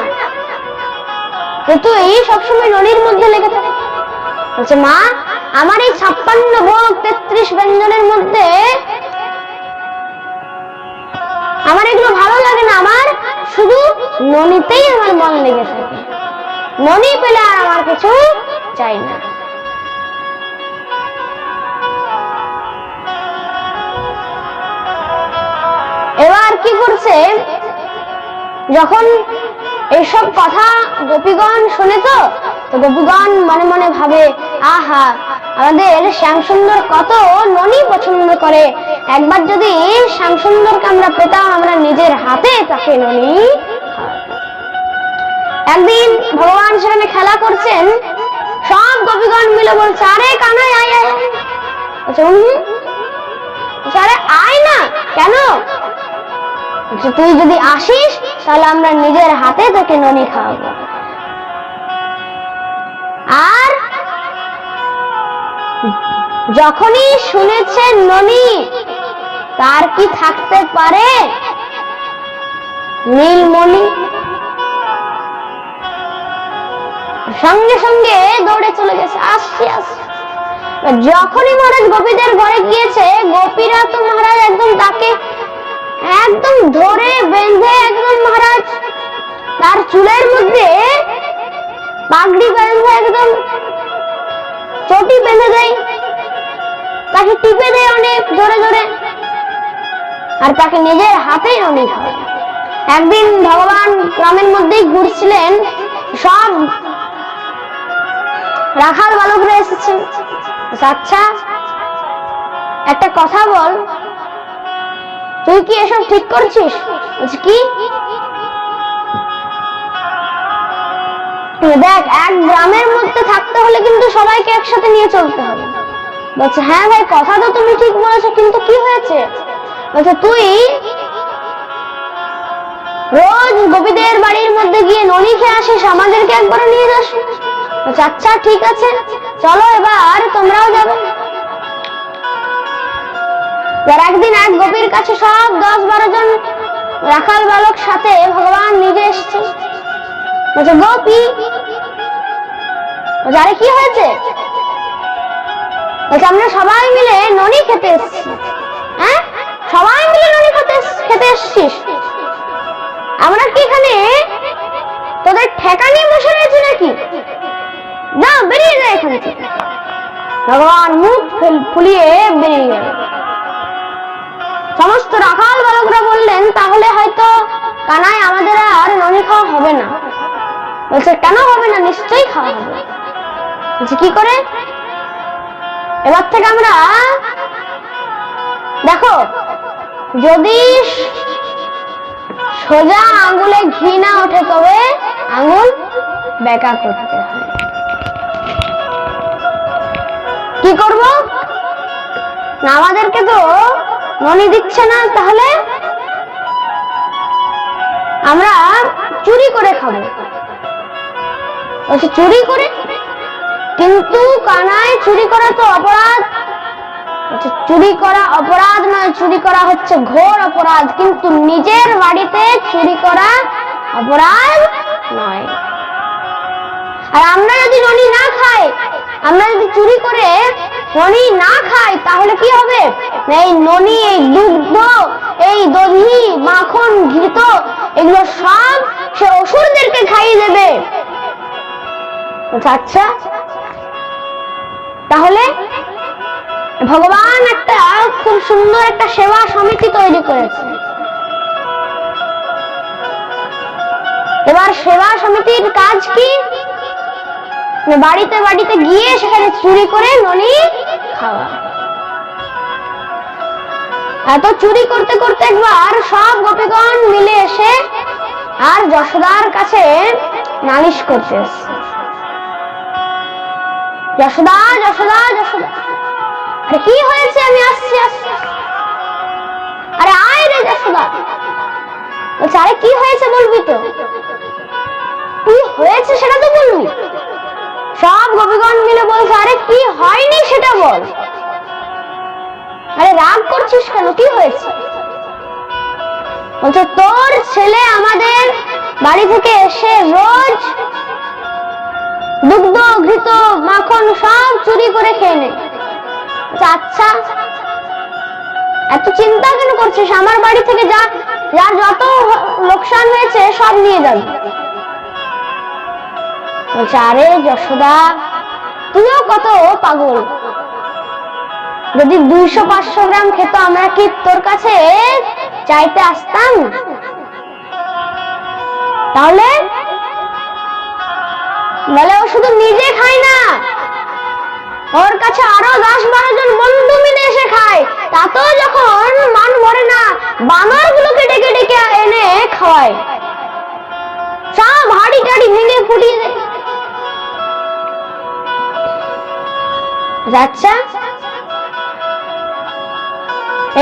তুই সবসময় ননির মধ্যে লেগে থাকে। বলছে মা আমার এই 56 ভোগ 33 ব্যঞ্জনের মধ্যে আমার এগুলো ভালো লাগে না, আমার শুধু ননিতেই আমার মন লেগে থাকে, ননি পেলে আর আমার কিছু চাই না। এবার কি করছে, যখন এইসব কথা গোপীগণ শুনে, তো গোপীগণ মনে মনে ভাবে, আহা আমাদের শ্যামসুন্দর কত ননি পছন্দ করে, একবার যদি শ্যামসুন্দরকে আমরা পেতাম, আমরা নিজের হাতে তাকে ননি। একদিন ভগবান সেখানে খেলা করছেন, সব গোপীগণ মিলে বলছে, আরে কানাই আয় আয়। আরে আয় না কেন? তুই যদি আসিস তাহলে আমরা নিজের হাতে তোকে ননি খাওয়াবো। আর যখনই শুনেছে ননি, তার কি থাকতে পারে নীলমণি, সঙ্গে সঙ্গে দৌড়ে চলে গেছে, আসছি আসছি। যখনই মহারাজ গোপীদের ঘরে গিয়েছে, গোপীরা তো মহারাজ একদম তাকে একদম ধরে বেঁধে একদম মহারাজ তার চুলের মধ্যে পাগড়ি বেঁধে একদম চটি বেঁধে দেয়, তাকে টিপে দেয় অনেক জোরে জোরে, আর তাকে নিজের হাতেই ননি খাওয়ায়। একদিন ভগবান গ্রামের মধ্যেই ঘুরছিলেন, সব রাখাল বালকরা এসেছেন। আচ্ছা একটা কথা বল, তুই কি এসব ঠিক করছিস? কি? দেখ, এক গ্রামের মধ্যে থাকতে হলে কিন্তু সবাইকে একসাথে নিয়ে চলতে হবে। বলছে হ্যাঁ ভাই, কথা তো তুমি ঠিক বলেছো, কিন্তু কি হয়েছে? বলছে তুই রোজ গোপীদের বাড়ির মধ্যে গিয়ে ননি খেয়ে আসিস, আমাদেরকে একবার নিয়ে যাস। আচ্ছা ঠিক আছে, চলো এবার তোমরাও যাবে। একদিন এক গোপীর কাছে সব 10-12 জন রাখাল বালক সাথে ভগবান নিজে এসেছে। বলছে গোপী, আরে কি হয়েছে? বলছে আমরা সবাই মিলে ননি খেতে এসেছি। হ্যাঁ, সবাই মিলে ননি খেতে এসেছিস? আমরা কি এখানে তোদের ঠেকা নিয়ে বসে রয়েছি নাকি? না, বেরিয়ে যায় এখান থেকে। ভগবান মুখ ফুলিয়ে বেরিয়ে গেল। সমস্ত রাখাল বালকরা বললেন তাহলে হয়তো কানাই আমাদের আর ননি খাওয়া হবে না। বলছে কেন হবে না? নিশ্চয়ই খাওয়া হবে। বলছে কি করে? এবার থেকে আমরা দেখো, যদি সোজা আঙ্গুলে ঘি না ওঠে তবে আঙ্গুল বেঁকা করতে হয়। কি করব না? আমাদেরকে তো ননি দিচ্ছে না, তাহলে আমরা চুরি করে খাবো। বলছে চুরি করে? কিন্তু কানাই চুরি করা তো অপরাধ। চুরি করা অপরাধ নয়, চুরি করা হচ্ছে ঘোর অপরাধ। কিন্তু নিজের বাড়িতে চুরি করা অপরাধ নয়। আর আমরা যদি ননি না খাই, আমরা যদি চুরি করে ননি না খাই, তাহলে কি হবে? এই ননি, এই দুগ্ধ, এই দধি, মাখন, ঘৃত, এগুলো সব সে অসুরদেরকে খাইয়ে দেবে। আচ্ছা, তাহলে ভগবান একটা খুব সুন্দর একটা সেবা সমিতি তৈরি করেছে। এবার সেবা সমিতির কাজ কি? বাড়িতে বাড়িতে গিয়ে সেখানে চুরি করে ননি খাওয়া। এত চুরি করতে করতে একবার সব গোপীগণ মিলে এসে আর যশোদার কাছে নালিশ করতে এসছে। যশোদা, যশোদা, যশোদা, আরে কি হয়েছে? আমি আসছি আসছি। আরে আয় রে যশোদা। বলছে আরে কি হয়েছে বলবি তো? কি হয়েছে সেটা তো বলবি। সব গোপীগণ মিলে বলছে আরে কি হয়নি সেটা বল। আরে রাগ করছিস কেন? কি হয়েছে? বলছে তোর ছেলে আমাদের বাড়ি থেকে এসে রোজ দুগ্ধ, ঘৃত, মাখন সব চুরি করে খেয়ে নেয়। আচ্ছা, এত চিন্তা কেন করছিস? আমার বাড়ি থেকে যার যত লোকসান হয়েছে সব নিয়ে যাবি। বলছে আরে যশোদা, তুইও কত পাগল। যদি 200-500 গ্রাম খেত, আমরা কি তোর কাছে চাইতে আসতাম? তাহলে বলে ও শুধু নিজে খায় না, ওর কাছে আরো 10-12 জন বন্ধু মিলে এসে খায়। তাতেও যখন মান ভরে না, বানর গুলোকে ডেকে ডেকে এনে খাওয়ায়, সব হাড়ি টাড়ি ভেঙে ফুটিয়ে দেয়। আচ্ছা,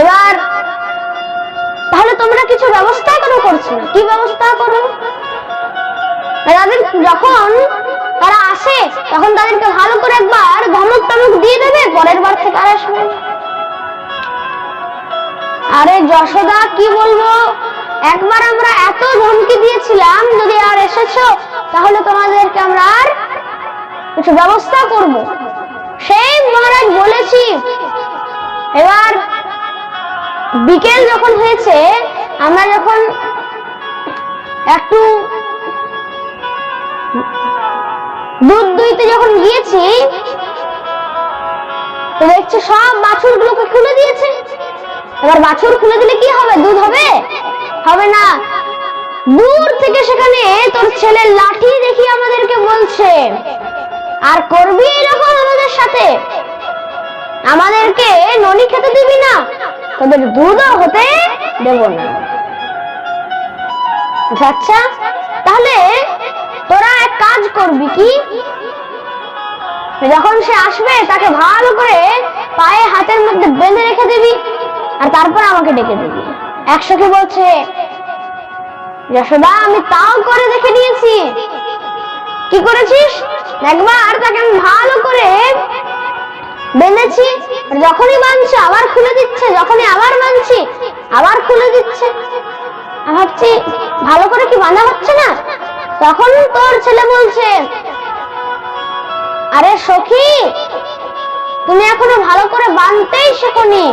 এবার তাহলে তোমরা কিছু ব্যবস্থা কেন করছো না? কি ব্যবস্থা করো? যখন তারা আসে তখন তাদেরকে ভালো করে একবার ধমক টমক দিয়ে দেবে, পরের বার থেকে আর আসবে। আরে যশোদা, কি বলবো, একবার আমরা এত ধমকি দিয়েছিলাম, যদি আর এসেছো তাহলে তোমাদেরকে আমরা আর কিছু ব্যবস্থা করব। সেই মহারাজ বলেছি। এবার বিকেল যখন হয়েছে, আমরা যখন একটু দুধ দুইতে যখন গিয়েছি, তো দেখছি সব বাছুর গুলোকে খুলে দিয়েছে। এবার বাছুর খুলে দিলে কি হবে? দুধ হবে? হবে না। দূর থেকে সেখানে তোর ছেলের লাঠি দেখি আমাদেরকে বলছে, আর করবি এরকম আমাদের সাথে? আমাদেরকে ননি খেতে দিবি না, তোদের দুধও হতে দেব না। আচ্ছা, তাহলে তোরা এক কাজ করবি কি, যখন সে আসবে তাকে ভালো করে পায়ে হাতের মধ্যে বেঁধে রেখে দিবি, আর তারপর আমাকে ডেকে দিবি। এক সখী বলছে, যশোদা আমি তাও করে দেখে নিয়েছি। কি করেছিস? একবার তাকে আমি ভালো করে বেঁধেছি, যখনই বাঁধছে আবার খুলে দিচ্ছে, যখনই আবার বাঁধছি আবার খুলে দিচ্ছে। ভাবছি ভালো করে কি বাঁধা হচ্ছে না। তখন তোর ছেলে বলছে, আরে সখী, তুমি এখনো ভালো করে বাঁধতেই শেখোনি,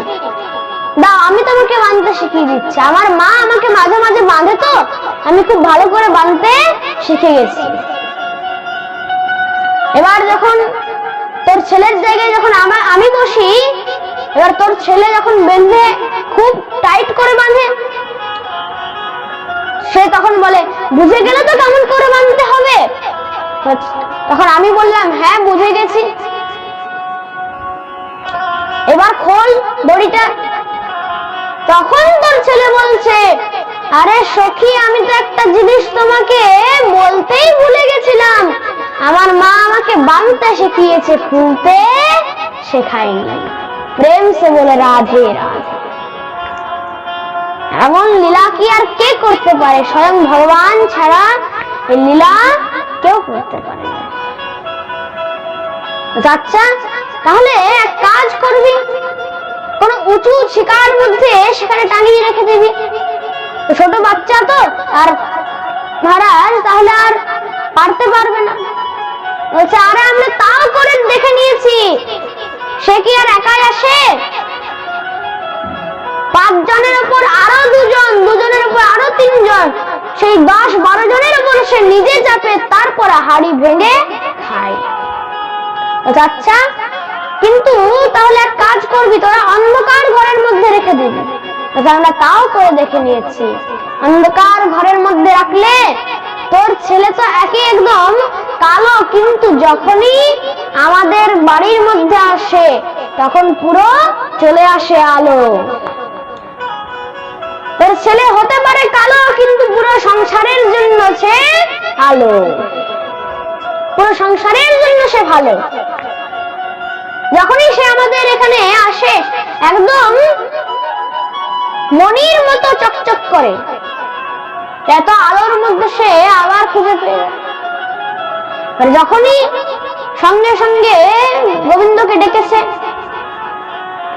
দাও আমি তোমাকে বাঁধতে শিখিয়ে দিচ্ছি। আমার মা আমাকে মাঝে মাঝে বাঁধে, তো আমি খুব ভালো করে বাঁধতে শিখে গেছি। এবার যখন তোর ছেলের জায়গায় যখন আমি বসি, এবার তোর ছেলে যখন বেঁধে খুব টাইট করে বাঁধে, সে তখন বলে, বুঝে গেলে তো কেমন করে বাঁধতে হবে। তখন আমি বললাম, হ্যাঁ বুঝে গেছি, এবার খোল দড়িটা। তখন তোর ছেলে বলছে, আরে সখী, আমি তো একটা জিনিস তোমাকে বলতেই ভুলে গেছিলাম, আমার মা আমাকে বাঁধতে শিখিয়েছে, খুলতে শেখায়নি। প্রেম সে বলে রাধে রাধে। এমন লীলা কি আর কে করতে পারে? স্বয়ং ভগবান ছাড়া এই লীলা কেউ করতে পারে না। আচ্ছা, তাহলে এক কাজ করবি, কোন উঁচু শিকার মধ্যে সেখানে টাঙিয়ে রেখে দিবি। ছোট বাচ্চা তো, আর মহারাজ তাহলে আর পারতে পারবে না। বলছে, আরে আমরা তাও করে দেখে নিয়েছি, সে কি আর একাই আসে? 5 জনের উপর আরো 2 জন, 2 জনের উপর আরো 3 জন, সেই 10-12 জনের উপর সে নিজে চাপে, তারপর হাড়ি ভেঙে খায়। আচ্ছা, কিন্তু তাহলে এক কাজ করবি, তোরা অন্ধকার ঘরের মধ্যে রেখে দিবি। আমরা তাও করে দেখে নিয়েছি, অন্ধকার ঘরের মধ্যে রাখলে তোর ছেলে তো একদম কালো, কিন্তু যখনই আমাদের বাড়ির মধ্যে আসে তখন পুরো চলে আসে আলো। তোর ছেলে হতে পারে কালো, কিন্তু পুরো সংসারের জন্য সে আলো, পুরো সংসারের জন্য সে ভালো। যখনই সে আমাদের এখানে আসে একদম মনির মতো চকচক করে, এত আলোর মধ্যে সে আবার খুঁজে পেয়ে। যখনই সঙ্গে সঙ্গে গোবিন্দকে ডেকেছে,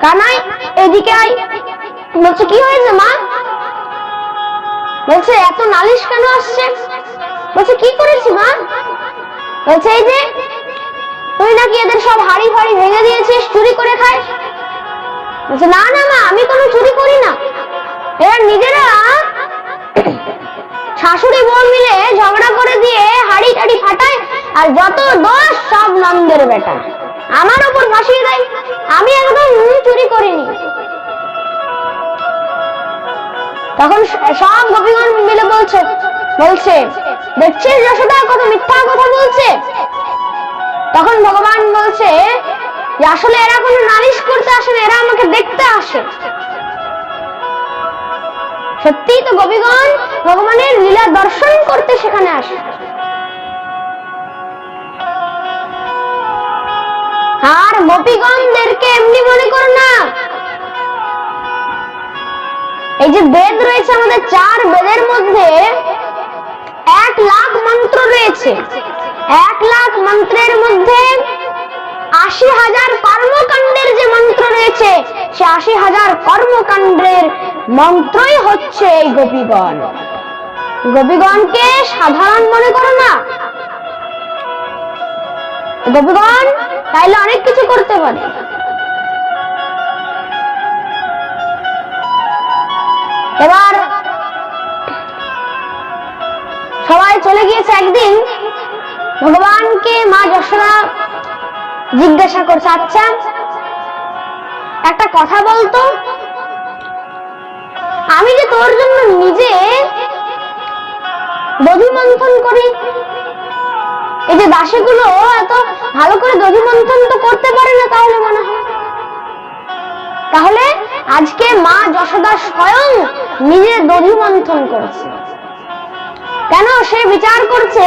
কানাই এদিকে আয়। বলছে, কি হয়েছে মা? বলছে, এত নালিশ কেন আসছে? বলছে, কি করেছি মা? বলছে, এই যে তুই নাকি এদের সব হাড়ি ফাড়ি ভেঙে দিয়েছিস, চুরি করে খায়। বলছে, না না মা, আমি কোনো চুরি করি না, এরা নিজেরা শাশুড়ি বউ মিলে ঝগড়া করে দিয়ে হাড়ি টাড়ি ফাটায়, আর যত দোষ সব নন্দের বেটা, আমার উপর ফাঁসিয়ে দেয়, আমি একদম চুরি করিনি। তখন সব গোপীগণ মিলে বলছে, দেখছিস যশোদা কত মিথ্যা কথা বলছে। তখন ভগবান বলছে, আসলে এরা কোনো নালিশ করতে আসে না, এরা আমাকে দেখতে আসে। সত্যি তো গোপীগণ ভগবানের লীলা দর্শন করতে সেখানে আসে। আর গোপীগণদেরকে এমনি মনে করো না, এই যে বেদ রয়েছে আমাদের 4 বেদের মধ্যে 1 লাখ মন্ত্র রয়েছে। 1 লাখ মন্ত্রের মধ্যে 80,000 কর্মকাণ্ডের যে মন্ত্র রয়েছে, সে 80,000 কর্মকাণ্ডের মন্ত্রই হচ্ছে এই গোপীগণ। গোপীগণকে সাধারণ মনে করো না, গোপীগণ তাইলে অনেক কিছু করতে পারে। এবার সবাই চলে গিয়েছে। একদিন ভগবানকে মা যশোদা জিজ্ঞাসা করছে, আচ্ছা একটা কথা বলতো, আমি যে তোর জন্য নিজে দধি মন্থন করি, এই যে দাসীগুলো এত ভালো করে দধি মন্থন তো করতে পারে না, তাহলে মনে হয় তাহলে আজকে মা যশোদা স্বয়ং নিজে দধি মন্থন করেছে। কেন? সে বিচার করছে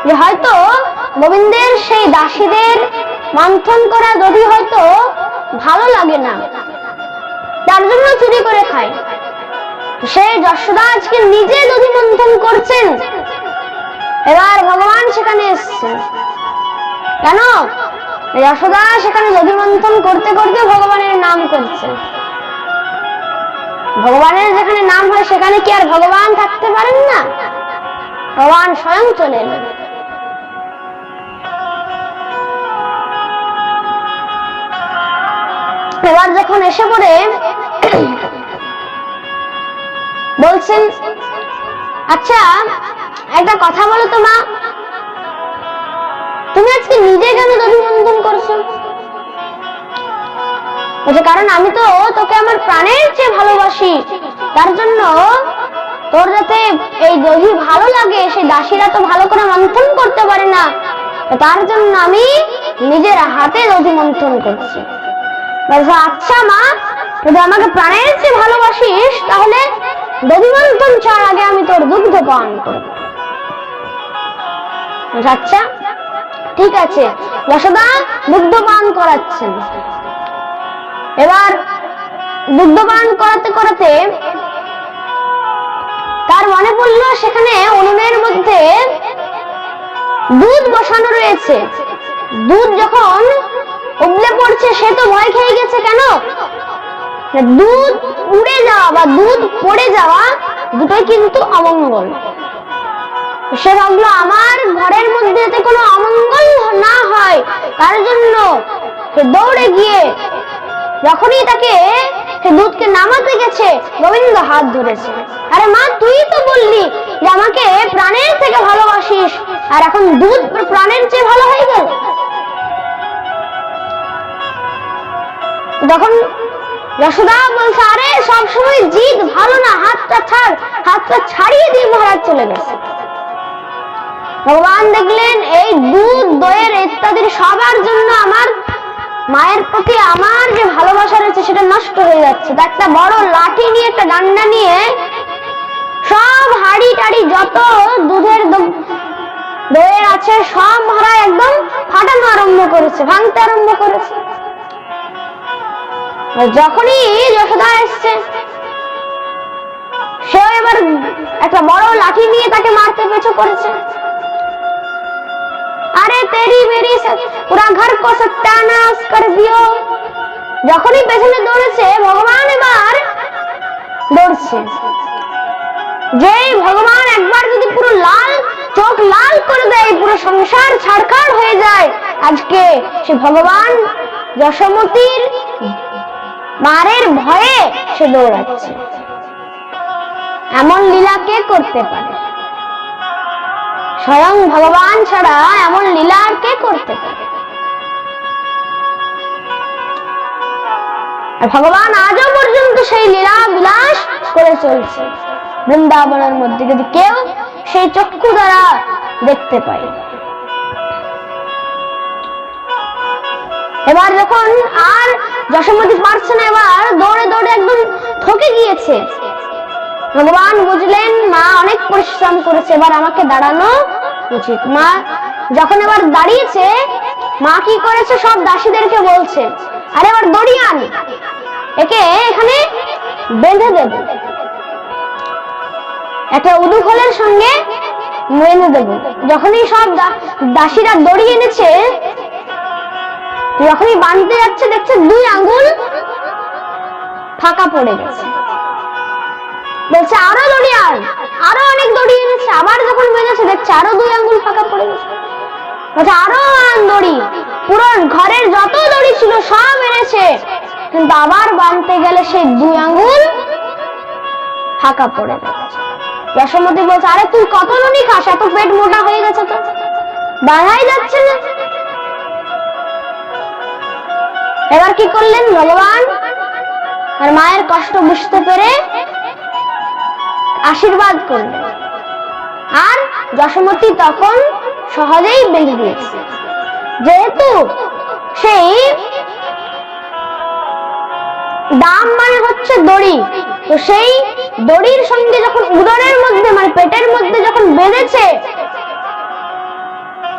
যে হয়তো গোবিন্দের সেই দাসীদের মন্থন করা দধি হয়তো ভালো লাগে না, তার জন্য চুরি করে খায়। সেই যশোদা আজকে নিজে দধি মন্থন করছেন। এবার ভগবান সেখানে এসছেন। কেন? যশোদা সেখানে দধি মন্থন করতে করতে ভগবানের নাম করছে। ভগবানের যেখানে নাম হয় সেখানে কি আর ভগবান থাকতে পারেন না? ভগবান স্বয়ং চলে এলেন। এবার যখন এসে পড়ে বলছেন, আচ্ছা একটা কথা বলো তো মা, তুমি আজকে নিজে কেন দধি মন্থন করছো? বলছে, কারণ আমি তো তোকে আমার প্রাণের চেয়ে ভালোবাসি, তার জন্য তোর যাতে এই দধি ভালো লাগে, সেই দাসীরা তো ভালো করে মন্থন করতে পারে না, তার জন্য আমি নিজের হাতে দধি মন্থন করছি। বলছে, আচ্ছা মা, যদি আমাকে প্রাণের চেয়ে ভালোবাসিস তাহলে দধি মন্থন ছাড় আগে আমি তোর দুগ্ধ পান করব। আচ্ছা ঠিক আছে। যশোদা দুগ্ধ পান করাচ্ছেন। এবার দুগ্ধ পান করাতে করাতে তার মনে পড়লো সেখানে উনুনের মধ্যে দুধ বসানো রয়েছে। দুধ যখন উবলে পড়ছে সে তো ভয় খেয়ে গেছে। কেন? দুধ উড়ে যাওয়া বা দুধ পড়ে যাওয়া দুটোই কিন্তু অমঙ্গল। সে ভাবলো আমার ঘরের মধ্যে যাতে কোনো অমঙ্গল না হয়, তার জন্য সে দৌড়ে গিয়ে যখনই তাকে সে দুধকে নামাতে গেছে, গোবিন্দ হাত ধরেছে। আরে মা, তুই তো বললি যে আমাকে প্রাণের থেকে ভালোবাসিস, আর এখন দুধ প্রাণের চেয়ে ভালো হয়ে গেল। যখন যশোদা বলছে, আরে সবসময় জিদ ভালো না, হাতটা ছাড়, হাতটা ছাড়িয়ে দিয়ে মহারাজ চলে গেছে। ভগবান দেখলেন এই দুধ দইয়ের ইত্যাদির সবার জন্য আমার মায়ের প্রতি আমার যে ভালোবাসা রয়েছে সেটা নষ্ট হয়ে যাচ্ছে। তা একটা বড় লাঠি নিয়ে, একটা ডান্ডা নিয়ে সব হাড়ি টাড়ি যত দুধের দইয়ের আছে সব মহারাজ একদম ফাটানো আরম্ভ করেছে, ভাঙতে আরম্ভ করেছে। যখনই যশোদা এসছে সে এবার একটা বড় লাঠি নিয়ে তাকে মারতে পেছু করেছে। আরে তেরি মেরি পুরা ঘর কো সত্যানাশ কর দিও। যখনই পেছনে দৌড়েছে ভগবান এবার দৌড়ছে। যেই ভগবান একবার যদি পুরো লাল চোখ লাল করে দেয়, পুরো সংসার ছাড়খাড় হয়ে যায়। আজকে সে ভগবান যশোমতীর মারের ভয়ে সে দৌড়াচ্ছে। এমন লীলা কে করতে পারে? স্বয়ং ভগবান ছাড়া এমন লীলা আর কে করতে পারে? আর ভগবান আজও পর্যন্ত সেই লীলা বিলাস করে চলছে বৃন্দাবনের মধ্যে, যদি কেউ সেই চক্ষু দ্বারা দেখতে পায়। এবার যখন আর যশোমতী পারছে না, এবার দৌড়ে দৌড়ে একদম থকে গিয়েছে। ভগবান বুঝলেন মা অনেক পরিশ্রম করেছে, এবার আমাকে দাঁড়ানো উচিত। মা যখন এবার দাঁড়িয়েছে, মা কি করেছে সব দাসীদেরকে বলছে, আরে এবার দড়ি আন, একে এখানে বেঁধে দেব, একটা উদুখোলের সঙ্গে বেঁধে দেব। যখনই সব দাসীরা দড়ি এনেছে, যখনই বাঁধতে যাচ্ছে দেখছে 2 আঙ্গুল ফাঁকা পড়ে গেছে। বলছে আরো দড়ি আন, আরো অনেক দড়ি এনেছে। আবার যখন বেঁধেছে দেখছে আরো 2 আঙ্গুল ফাঁকা পড়ে গেছে। বলছে আরো আন দড়ি। পুরো ঘরের যত দড়ি ছিল সব এনেছে, কিন্তু আবার বাঁধতে গেলে সেই 2 আঙ্গুল ফাঁকা পড়ে গেছে। যশোমতী বলছে, আরে তুই কত নুনি খাস, এত পেট মোটা হয়ে গেছে তো, বাঁধাই যাচ্ছে না। এবার কি করলেন ভগবান? আর মায়ের কষ্ট বুঝতে পেরে আশীর্বাদ করলেন, আর যশোমতী তখন সহজেই বেঁধে দিয়েছে। যেহেতু সেই দাম মানে হচ্ছে দড়ি, তো সেই দড়ির সঙ্গে যখন উদরের মধ্যে মানে পেটের মধ্যে যখন বেঁধেছে,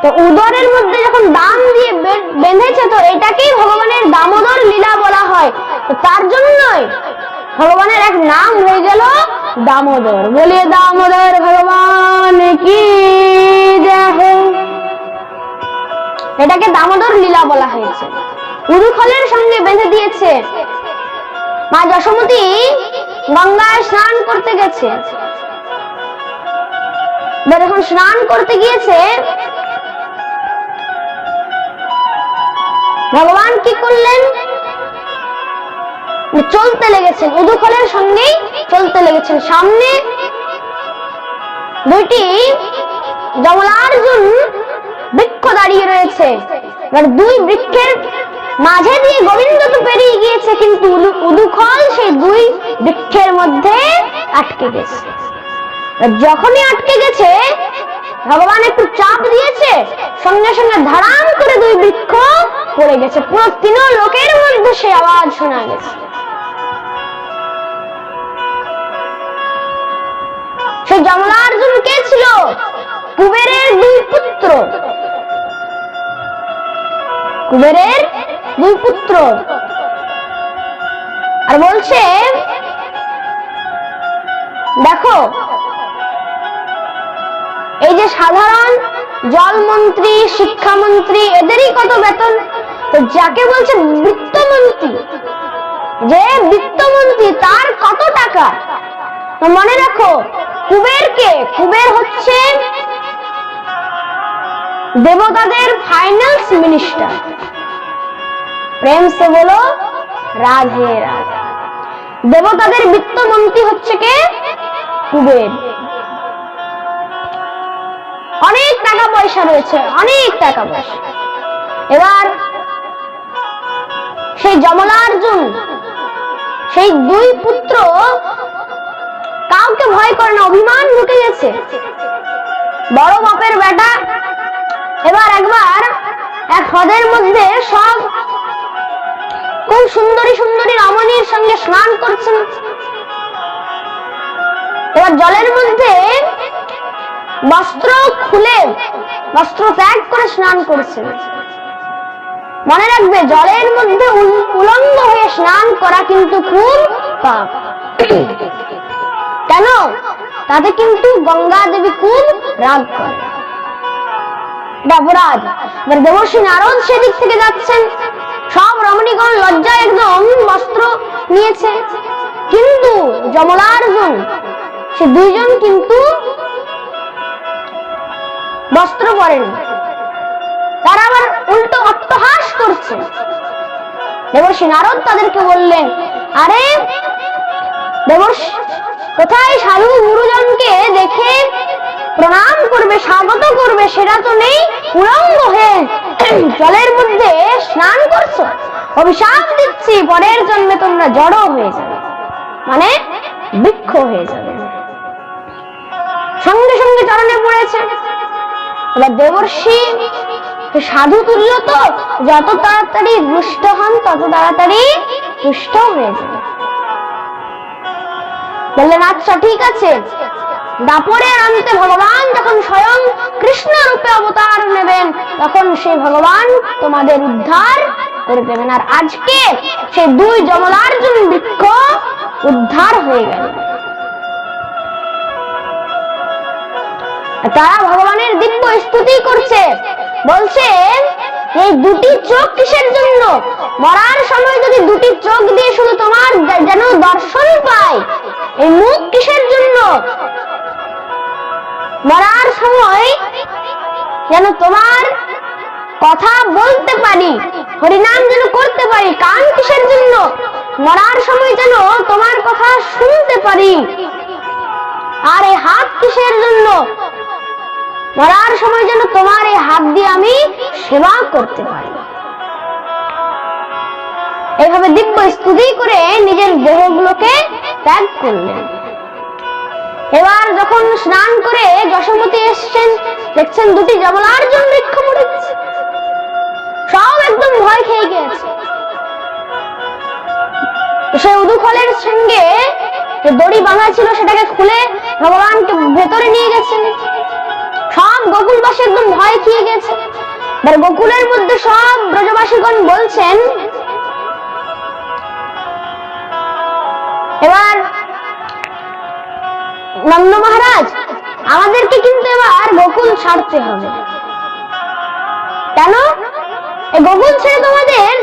তো উদরের মধ্যে যখন দাম দিয়ে বেঁধেছে, তো এটাকেই ভগবানের দামোদর লীলা বলা হয়। তো তার জন্যই ভগবানের এক নাম হয়ে গেল দামোদর। বলিয়ে দামোদর ভগবান কি জয়। এটা এটাকে দামোদর লীলা বলা হয়েছে। উদুখলের সঙ্গে বেঁধে দিয়েছে। মা যশোমতী গঙ্গায় স্নান করতে গেছে। যখন স্নান করতে গিয়েছে, ভগবান কি করলেন? চলতে লেগেছেন, উদুখলের সঙ্গেই চলতে লেগেছেন। সামনে দুইটি যমলার্জুন বৃক্ষ দাঁড়িয়ে রয়েছে। এবার দুই বৃক্ষের মাঝে দিয়ে গোবিন্দ তো পেরিয়ে গিয়েছে, কিন্তু উদুখল সেই দুই বৃক্ষের মধ্যে আটকে গেছে। যখনই আটকে গেছে, ভগবান একটু চাপ দিয়েছে, সঙ্গে সঙ্গে ধারাম করে দুই বৃক্ষ পড়ে গেছে। পুরো তিন লোকের মধ্যে সে আওয়াজ শোনা গেছে। সেই যমলার্জুন কে ছিল? কুবেরের দুই পুত্র। কুবেরের দুই পুত্র। আর বলছে, দেখো এই যে সাধারণ জলমন্ত্রী, শিক্ষামন্ত্রী, এদেরই কত বেতন, তো যাকে বলছে বিত্তমন্ত্রী, যে বিত্তমন্ত্রী তার কত টাকা। তো মনে রাখো, কুবেরকে, কুবের হচ্ছে দেবতাদের ফাইন্যান্স মিনিস্টার। প্রেম সে বলো রাধে রাধে। দেবতাদের বিত্তমন্ত্রী হচ্ছে কে? কুবের। অনেক টাকা পয়সা রয়েছে, অনেক টাকা পয়সা। এবার সেই যমলার্জুন, সেই দুই পুত্র কাউকে ভয় করে না, অভিমান ঢুকে গেছে। বড় বাপের বেটা। এবার একবার এক হ্রদের মধ্যে সব খুব সুন্দরী সুন্দরী রমণীর সঙ্গে স্নান করছেন। এবার জলের মধ্যে বস্ত্র খুলে, বস্ত্র ত্যাগ করে স্নান করছেন। মনে রাখবে, জলের মধ্যে উলঙ্গ হয়ে স্নান করা কিন্তু খুব পাপ। কেন? তাতে কিন্তু গঙ্গা দেবী খুব রাগ করে, এটা অপরাধ। দেবর্ষি নারদ সেদিক থেকে যাচ্ছেন, সব রমণীগণ লজ্জায় একদম বস্ত্র নিয়েছে, কিন্তু যমলার্জুন সে দুইজন কিন্তু বস্ত্র পরেন। তারা আবার উল্টো অট্টহাস করছে। দেবর্ষি নারদ তাদেরকে বললেন, আরে দেবর্ষি, কোথায় সাধু গুরুজনকে দেখে প্রণাম করবে, স্বাগত করবে, সেটা তো নেই, উলঙ্গ হয়ে জলের মধ্যে স্নান করছো। অভিশাপ দিচ্ছি, পরের জন্মে তোমরা জড় হয়ে যাবে, মানে বৃক্ষ হয়ে যাবে। সঙ্গে সঙ্গে চরণে পড়েছে। এবার দেবর্ষি সাধু তুল্য তো, যত তাড়াতাড়ি রুষ্ট হন তত তাড়াতাড়ি রুষ্ট হয়ে যাবে। বললেন, আচ্ছা ঠিক আছে, দাপরের অন্তে ভগবান যখন স্বয়ং কৃষ্ণ রূপে অবতার নেবেন, তখন সেই ভগবান তোমাদের উদ্ধার করে দেবেন। আর আজকে সেই দুই যমলার্জুন বৃক্ষ উদ্ধার হয়ে গেল। তারা ভগবানের দিব্য স্তুতি করছে, বলছে এই দুটি চোখ কিসের জন্য? মরার সময় যদি দুটি চোখ দিয়ে শুধু তোমার যেন দর্শন পাই, এই মুখ কিসের জন্য? মরার সময় যেন তোমার কথা বলতে পারি, হরিনাম যেন করতে পারি। কান কিসের জন্য? মরার সময় যেন তোমার কথা শুনতে পারি। আর এই হাত কিসের জন্য? মরার সময় যেন তোমার এই হাত দিয়ে আমি সেবা করতে পারি। এইভাবে দিব্য স্তুতি করে নিজের দেহগুলোকে ত্যাগ করলেন। এবার যখন স্নান করে যশোমতী এসছেন, দেখছেন দুটি যমলার্জুন বৃক্ষ পড়েছে, সব একদম ভয় খেয়ে গেছে। সে উদুখলের সঙ্গে যে দড়ি বাঁধা ছিল সেটাকে খুলে ভগবানকে ভেতরে নিয়ে গেছেন। সব গোকুলবাসী একদম ভয় খেয়ে গেছে। গোকুলের মধ্যে সব ব্রজবাসীগণ বলছেন, এবার নন্দ মহারাজ, আমাদেরকে কিন্তু এবার গোকুল ছাড়তে হবে। কেন? এই গোকুল ছেড়ে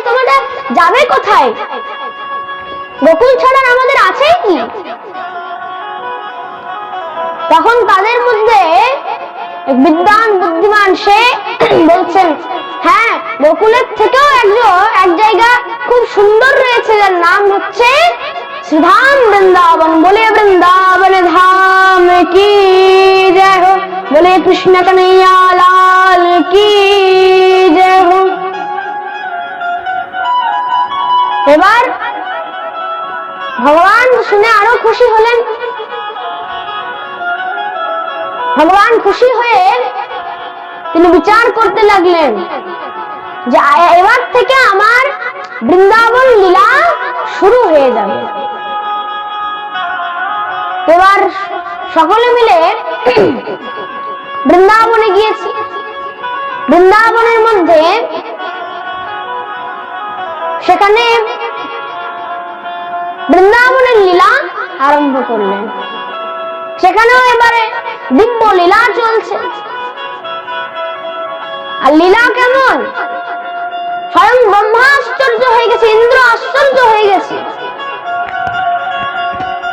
তোমরা যাবে কোথায়? গোকুল ছাড়া আমাদের আছে কি? তখন তাদের মধ্যে বিদ্বান বুদ্ধিমান সে বলছেন, হ্যাঁ, গোকুলের থেকেও এক জায়গা খুব সুন্দর রয়েছে, যার নাম হচ্ছে শ্রীধাম বৃন্দাবন। বলে বৃন্দাবন ধাম কি জয় হো, বলে কৃষ্ণ কন্হैया लाल की जय हो। এবার ভগবান শুনে আরো খুশি হলেন। ভগবান খুশি হয়ে তিনি বিচার করতে লাগলেন যে এবার থেকে আমার বৃন্দাবন লীলা শুরু হয়ে যাবে। এবার সকলে মিলে বৃন্দাবনে গিয়েছে। বৃন্দাবনের মধ্যে সেখানে বৃন্দাবনের লীলা আরম্ভ করলেন। সেখানেও এবারে দিব্য লীলা চলছে। আর লীলা কেমন? স্বয়ং ব্রহ্মা আশ্চর্য হয়ে গেছে, ইন্দ্র আশ্চর্য হয়ে গেছে।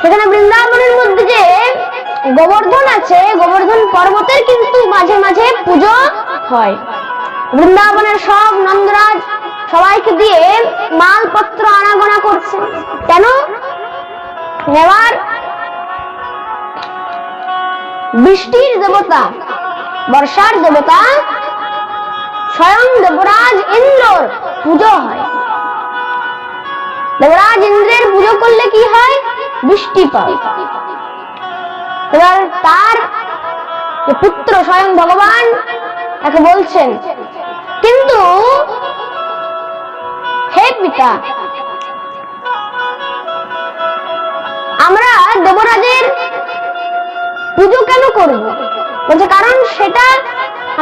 সেখানে বৃন্দাবনের মধ্যে যে গোবর্ধন আছে, গোবর্ধন পর্বতের কিন্তু মাঝে মাঝে পুজো হয়। বৃন্দাবনের সব নন্দরাজ সবাইকে দিয়ে মালপত্র আনাগোনা করছে। কেন? এবার বৃষ্টির দেবতা, বর্ষার দেবতা স্বয়ং দেবরাজ ইন্দ্রর পুজো হয়। দেবরাজ ইন্দ্রের পুজো করলে কি হয়? বৃষ্টি পায়। এবার তার পুত্র স্বয়ং ভগবান তাকে বলছেন, কিন্তু হে পিতা, আমরা দেবরাজের পুজো কেন করব? বলছে, কারণ সেটা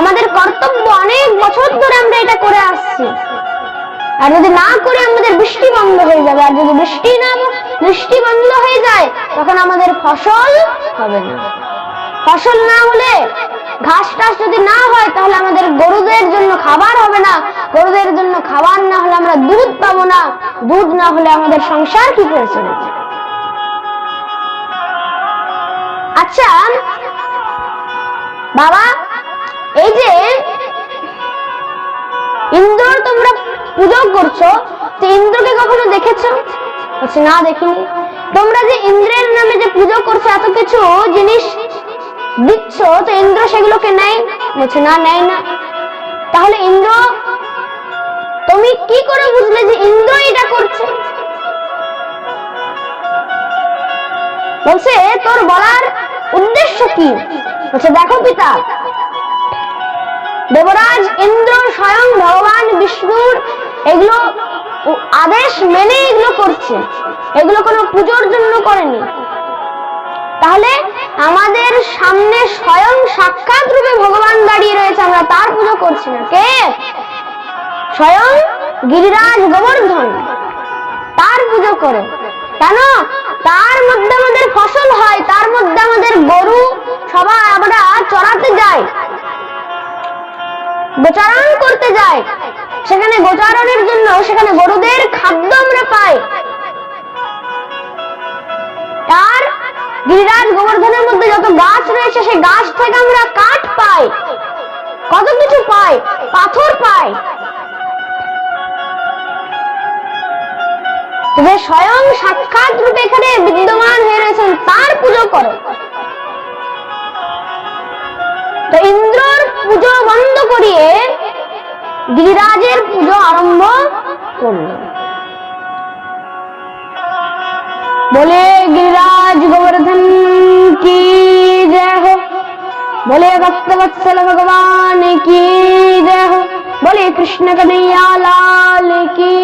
আমাদের কর্তব্য, অনেক বছর ধরে আমরা এটা করে আসছি। আর যদি না করে আমাদের বৃষ্টি বন্ধ হয়ে যাবে, আর যদি বৃষ্টি বন্ধ হয়ে যায় তখন আমাদের ফসল হবে না। ফসল না হলে, ঘাস টাস যদি না হয়, তাহলে আমাদের গরুদের জন্য খাবার হবে না। গরুদের জন্য খাবার না হলে আমরা দুধ পাবো না। দুধ না হলে আমাদের সংসার কি করে চলবে? আচ্ছা বাবা, এই যে ইন্দ্র তোমরা পুজো করছো, তো ইন্দ্রকে কখনো দেখেছো? বলছে, না, দেখিনি। তোমরা যে ইন্দ্রের নামে যে পুজো করছো, এত কিছু জিনিস দিচ্ছ, তো ইন্দ্র সেগুলোকে নেয়? বলছে, না, নেয় না। তাহলে ইন্দ্র, তুমি কি করে বুঝলে যে ইন্দ্র এটা করছে? বলছে, তোর বলার উদ্দেশ্য কি? বলছে, দেখো পিতা, দেবরাজ ইন্দ্র স্বয়ং ভগবান বিষ্ণুর এগুলো আদেশ মেনে এগুলো করছে, এগুলো কোনো পুজোর জন্য করেনি। তাহলে আমাদের সামনে স্বয়ং সাক্ষাৎ রূপে ভগবান দাঁড়িয়ে রয়েছে, আমরা তার পুজো করছি না। কে? স্বয়ং গিরিরাজ গোবর্ধন, তার পুজো করো। কেন? তার মধ্যে আমাদের ফসল হয়, তার মধ্যে আমাদের গরু সবাই আমরা চড়াতে যাই, গোচারণ করতে যাই। সেখানে গোচারণের জন্য সেখানে গরুদের খাদ্য আমরা পাই। তার গিরিরাজ গোবর্ধনের মধ্যে যত গাছ রয়েছে, সেই গাছ থেকে আমরা কাঠ পাই, কত কিছু পাই, পাথর পাই। যে স্বয়ং সাক্ষাৎ রূপে এখানে বিদ্যমান হয়ে রয়েছেন, তার পুজো করো। তো ইন্দ্রর পুজো বন্ধ করিয়ে গিরিরাজের পুজো আরম্ভ করল। বলে गिरिराज गोवर्धन की जय हो, बोले भक्तवत्सल भगवान की जय हो, बोले कृष्ण कन्हैया लाल की।